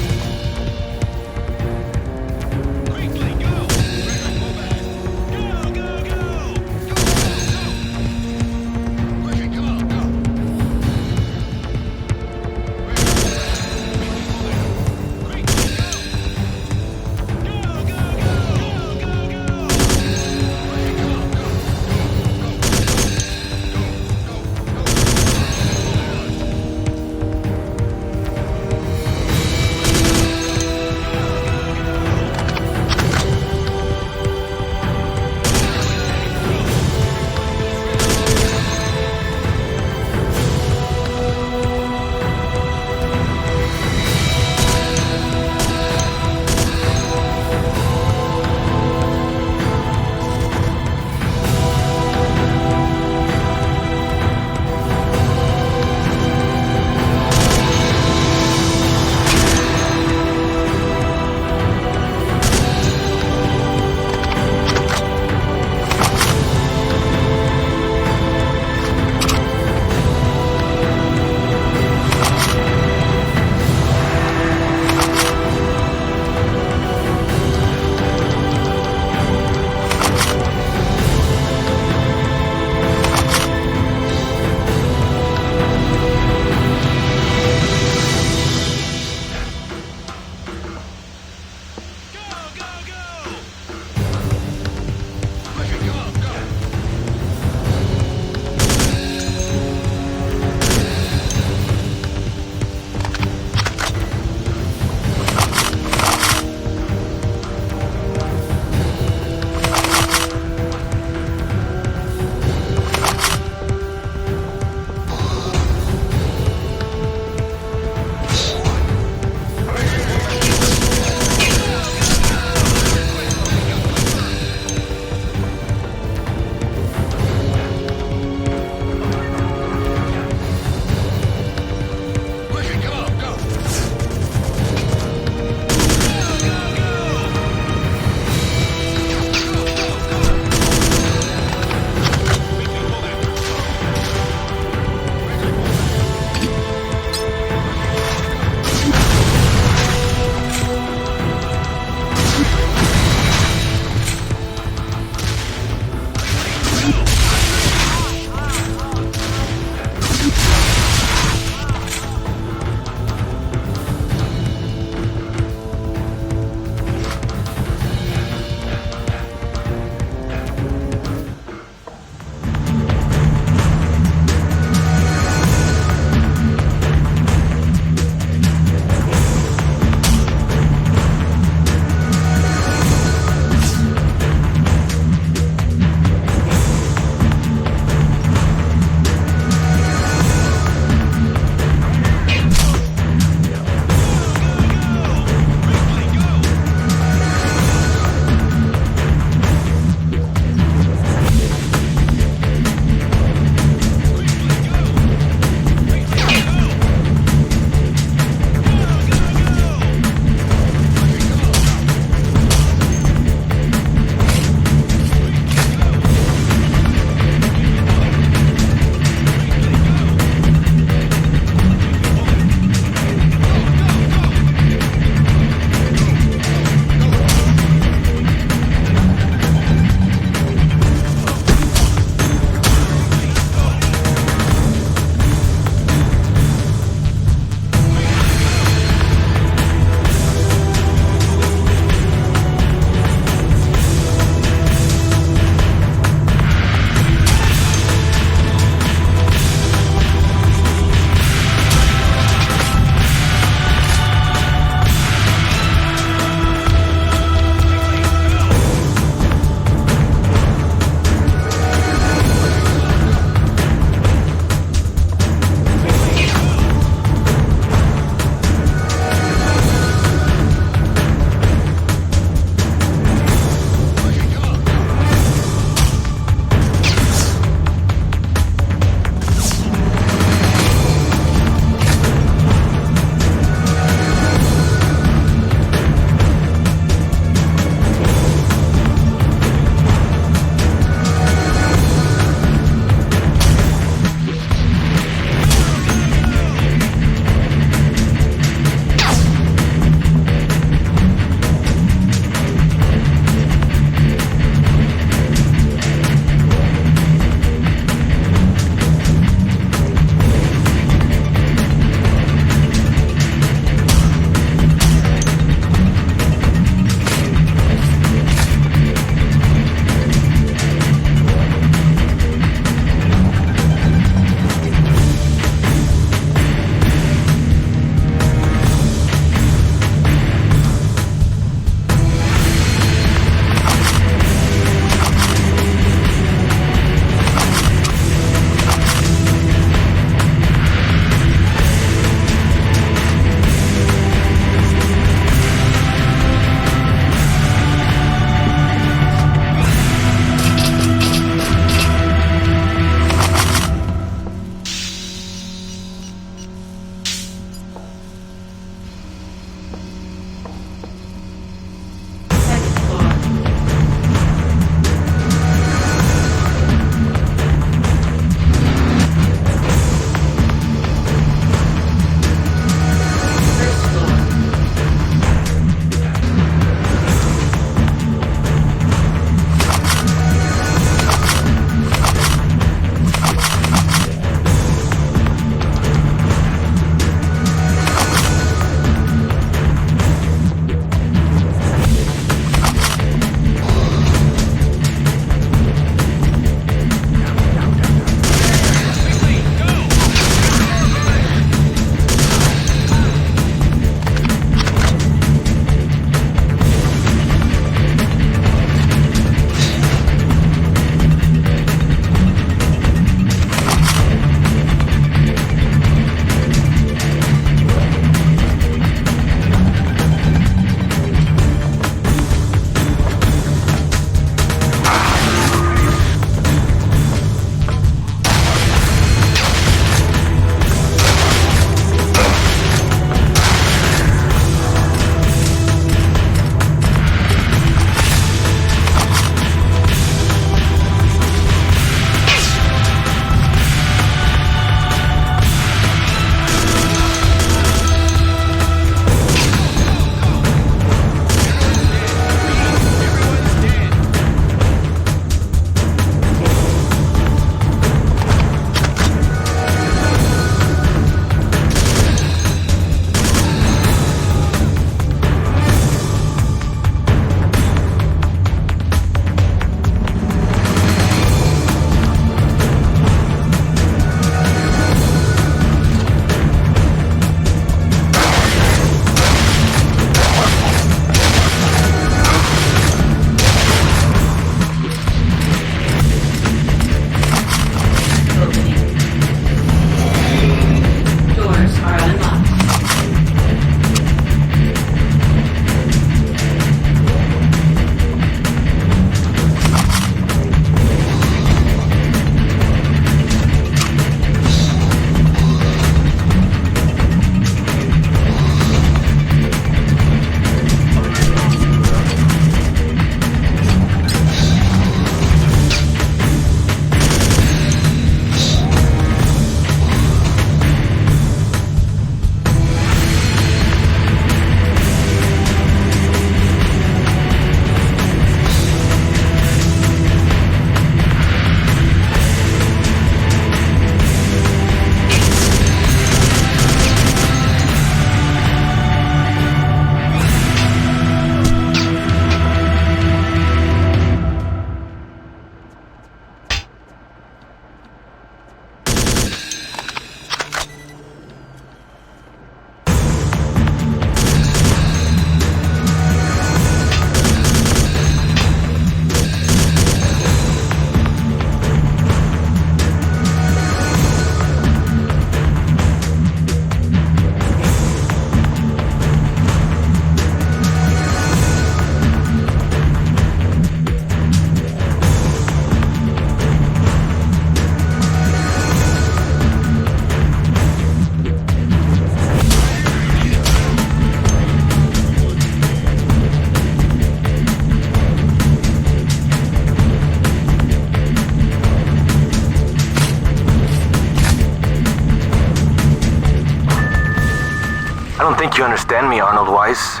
S9: don't think you understand me, Arnold Weiss.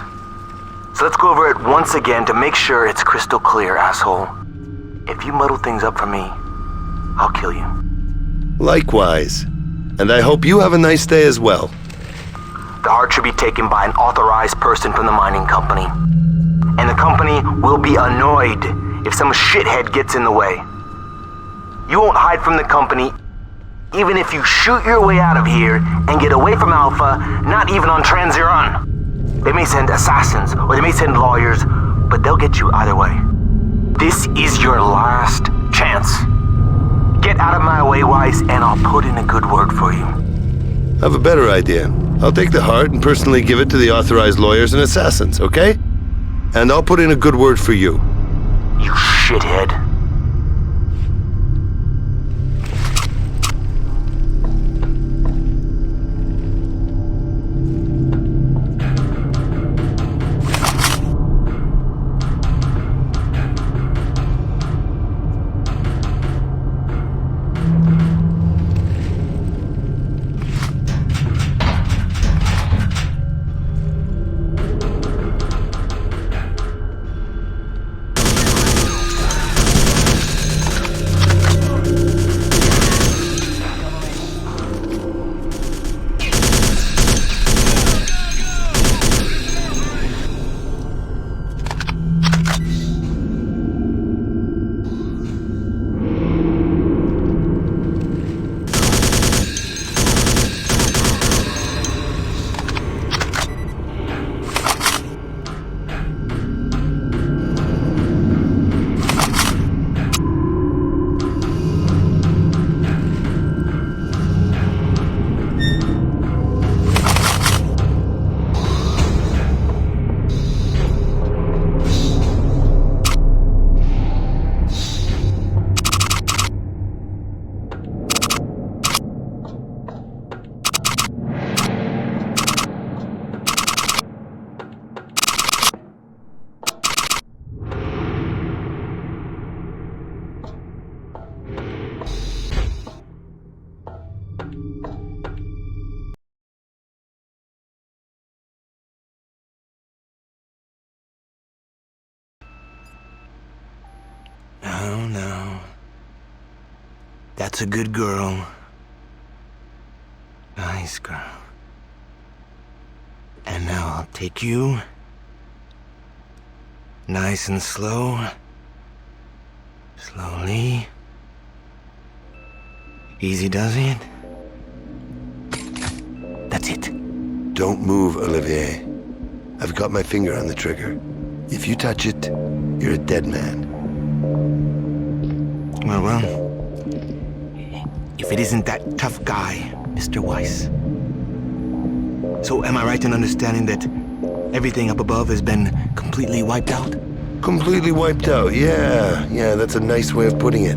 S9: So let's go over it once again to make sure it's crystal clear, asshole. If you muddle things up for me, I'll kill you.
S4: Likewise. And I hope you have a nice day as well.
S9: The heart should be taken by an authorized person from the mining company. And the company will be annoyed if some shithead gets in the way. You won't hide from the company, even if you shoot your way out of here and get away from Alpha, not even on Transiron. They may send assassins, or they may send lawyers, but they'll get you either way. This is your last chance. Get out of my way, Weiss, and I'll put in a good word for you.
S4: I have a better idea. I'll take the heart and personally give it to the authorized lawyers and assassins, okay? And I'll put in a good word for you.
S9: You shithead.
S11: No. That's a good girl. Nice girl. And now I'll take you. Nice and slow. Slowly. Easy does it. That's it.
S4: Don't move, Olivier. I've got my finger on the trigger. If you touch it, you're a dead man.
S11: Well. If it isn't that tough guy, Mr. Weiss. So am I right in understanding that everything up above has been completely wiped out?
S4: Completely wiped out, yeah. Yeah, that's a nice way of putting it.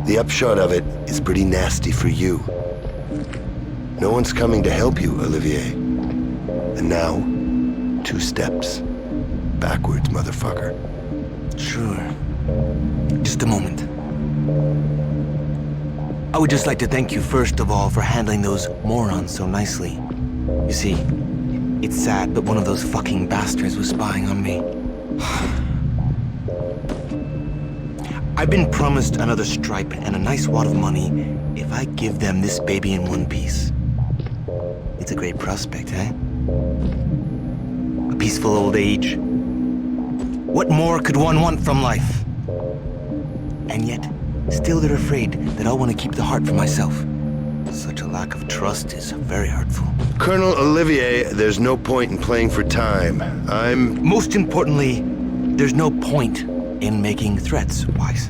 S4: The upshot of it is pretty nasty for you. No one's coming to help you, Olivier. And now, 2 steps. Backwards, motherfucker.
S11: Sure. Just a moment. I would just like to thank you first of all for handling those morons so nicely. You see, it's sad, but one of those fucking bastards was spying on me. I've been promised another stripe and a nice wad of money if I give them this baby in one piece. It's a great prospect, eh? A peaceful old age. What more could one want from life? And yet, still they're afraid that I'll want to keep the heart for myself. Such a lack of trust is very hurtful.
S4: Colonel Olivier, there's no point in playing for time.
S11: Most importantly, there's no point in making threats, Weiss.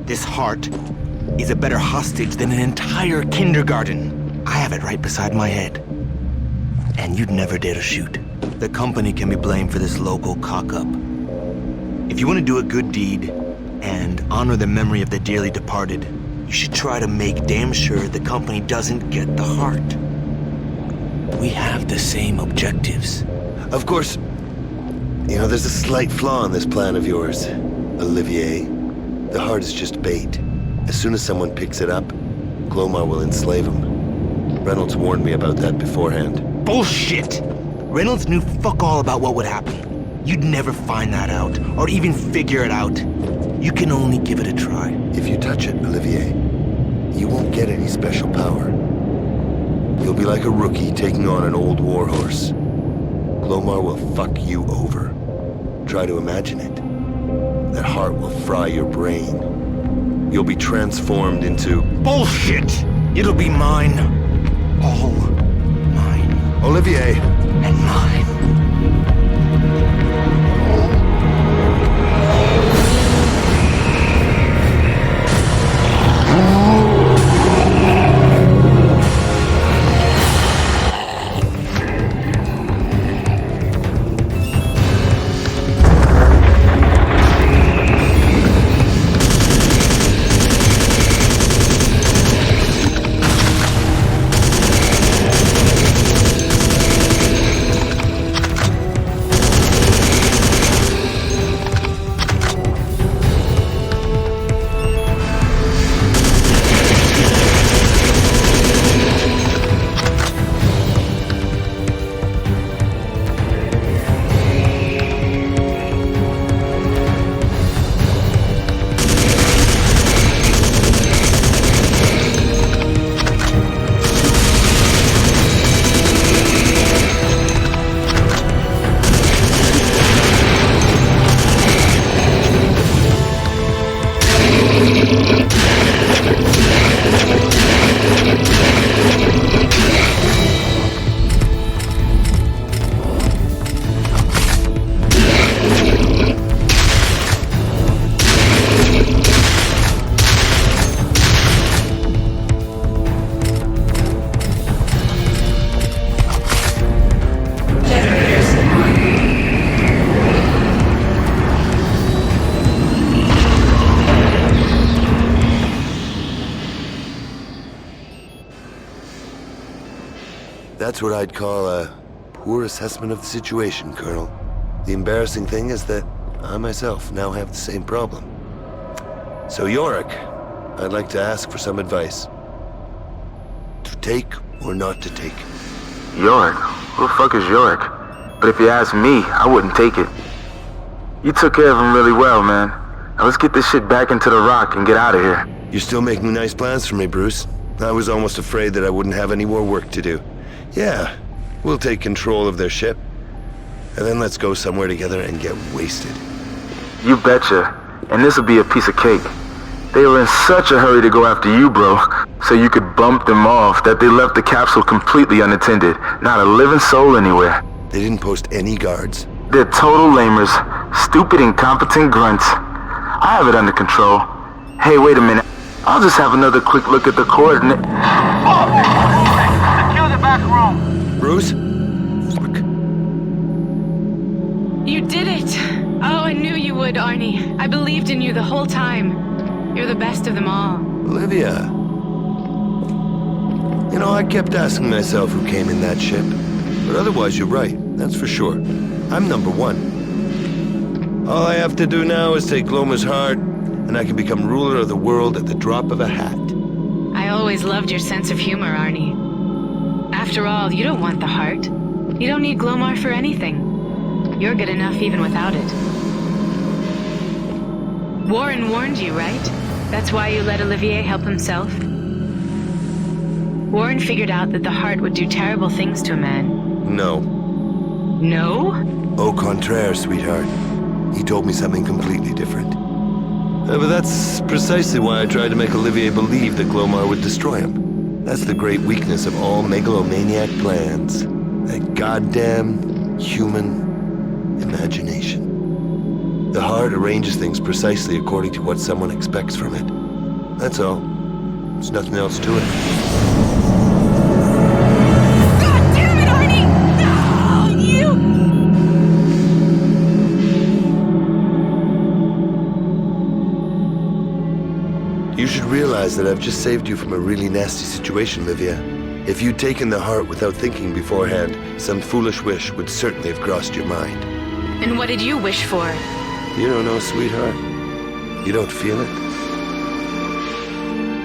S11: This heart is a better hostage than an entire kindergarten. I have it right beside my head. And you'd never dare to shoot. The company can be blamed for this local cock-up. If you want to do a good deed and honor the memory of the dearly departed, you should try to make damn sure the company doesn't get the heart. We have the same objectives.
S4: Of course, you know, there's a slight flaw in this plan of yours, Olivier. The heart is just bait. As soon as someone picks it up, Glomar will enslave him. Reynolds warned me about that beforehand.
S1: bullshit!
S11: Reynolds knew fuck all about what would happen. You'd never find that out, or even figure it out. You can only give it a try.
S4: If you touch it, Olivier, you won't get any special power. You'll be like a rookie taking on an old warhorse. Glomar will fuck you over. Try to imagine it. That heart will fry your brain. You'll be transformed into...
S1: Bullshit!
S11: It'll be mine. All mine.
S4: Olivier!
S11: And mine.
S4: That's what I'd call a poor assessment of the situation, Colonel. The embarrassing thing is that I myself now have the same problem. So Yorick, I'd like to ask for some advice. To take or not to take?
S9: Yorick? Who the fuck is Yorick? But if you ask me, I wouldn't take it. You took care of him really well, man. Now let's get this shit back into the rock and get out of here.
S4: You're still making nice plans for me, Bruce. I was almost afraid that I wouldn't have any more work to do. Yeah, we'll take control of their ship. And then let's go somewhere together and get wasted.
S9: You betcha. And this'll be a piece of cake. They were in such a hurry to go after you, bro, so you could bump them off, that they left the capsule completely unattended. Not a living soul anywhere.
S4: They didn't post any guards.
S9: They're total lamers. Stupid, incompetent grunts. I have it under control. Hey, wait a minute. I'll just have another quick look at the coordinate.
S14: Secure the back room.
S4: Bruce? Fuck.
S3: You did it! Oh, I knew you would, Arnie. I believed in you the whole time. You're the best of them all.
S4: Olivia. You know, I kept asking myself who came in that ship. But otherwise, you're right. That's for sure. I'm number one. All I have to do now is take Gloma's heart, and I can become ruler of the world at the drop of a hat.
S3: I always loved your sense of humor, Arnie. After all, you don't want the heart. You don't need Glomar for anything. You're good enough even without it. Warren warned you, right? That's why you let Olivier help himself? Warren figured out that the heart would do terrible things to a man.
S4: No.
S3: No?
S4: Au contraire, sweetheart. He told me something completely different. But that's precisely why I tried to make Olivier believe that Glomar would destroy him. That's the great weakness of all megalomaniac plans. That goddamn human imagination. The heart arranges things precisely according to what someone expects from it. That's all. There's nothing else to it.
S3: God damn it, Arnie! No, you...
S4: You should realize that I've just saved you from a really nasty situation, Livia. If you'd taken the heart without thinking beforehand, some foolish wish would certainly have crossed your mind.
S3: And what did you wish for?
S4: You don't know, sweetheart. You don't feel it.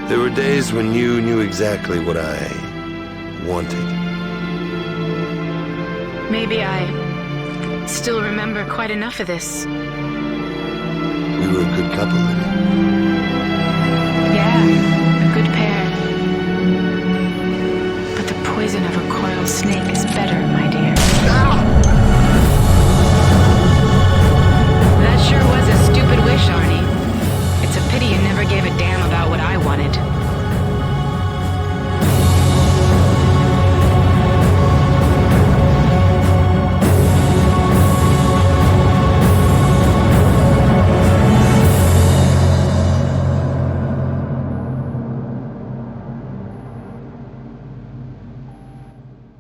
S4: There were days when you knew exactly what I wanted.
S3: Maybe I still remember quite enough of this.
S4: We were a good couple, Lydia.
S3: Yeah, a good pair. But the poison of a coral snake is better, my dear. That sure was a stupid wish, Arnie. It's a pity you never gave a damn about what I wanted.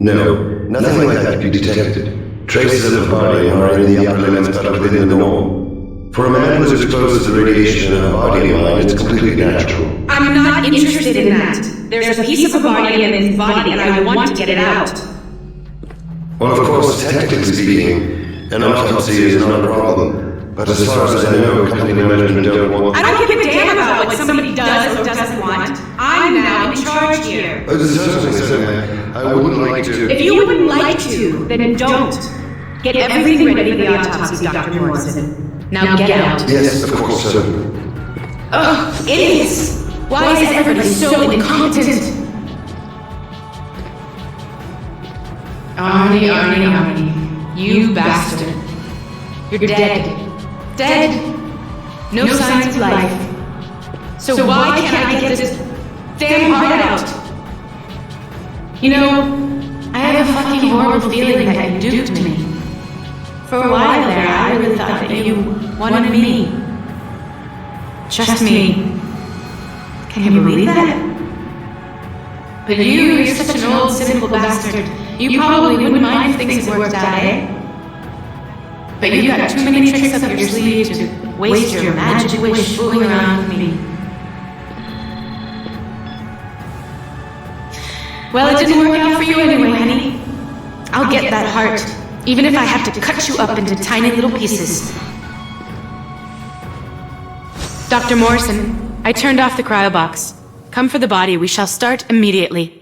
S4: No, nothing like that could be detected. Traces of body are in the upper limits but within the norm. For a man who is exposed to the radiation of a body line, it's completely natural.
S10: I'm not interested in that. There's a piece of a body in his body and I want to get it out.
S4: Well, of course, technically speaking, an autopsy is not a problem. But as far as I know, company management don't want...
S10: I don't give a damn about what somebody does or doesn't want. I'm now in charge here.
S4: Certainly. I wouldn't like to...
S10: If you wouldn't like to, then don't. Get everything ready for the autopsy, Dr. Morrison. Now get out.
S4: Yes, of course, certainly.
S10: Ugh, idiots! Why is everybody so incompetent?
S3: Arnie, you bastard. You're dead.
S10: Dead.
S3: No signs of life.
S10: So why can't I get this damn heart out?
S3: You know, I have a fucking horrible feeling that you duped me. For a while there, I really thought that you wanted me. Just me. Can you believe that? But you're such an old, simple bastard. You probably wouldn't mind if things had worked out, eh? But you've got too many tricks up your sleeve to waste your magic wish fooling around with me. Well, it didn't work out for you anyway, honey. I'll get that heart, even if I have to cut you up into tiny little pieces. Dr. Morrison, I turned off the cryobox. Come for the body. We shall start immediately.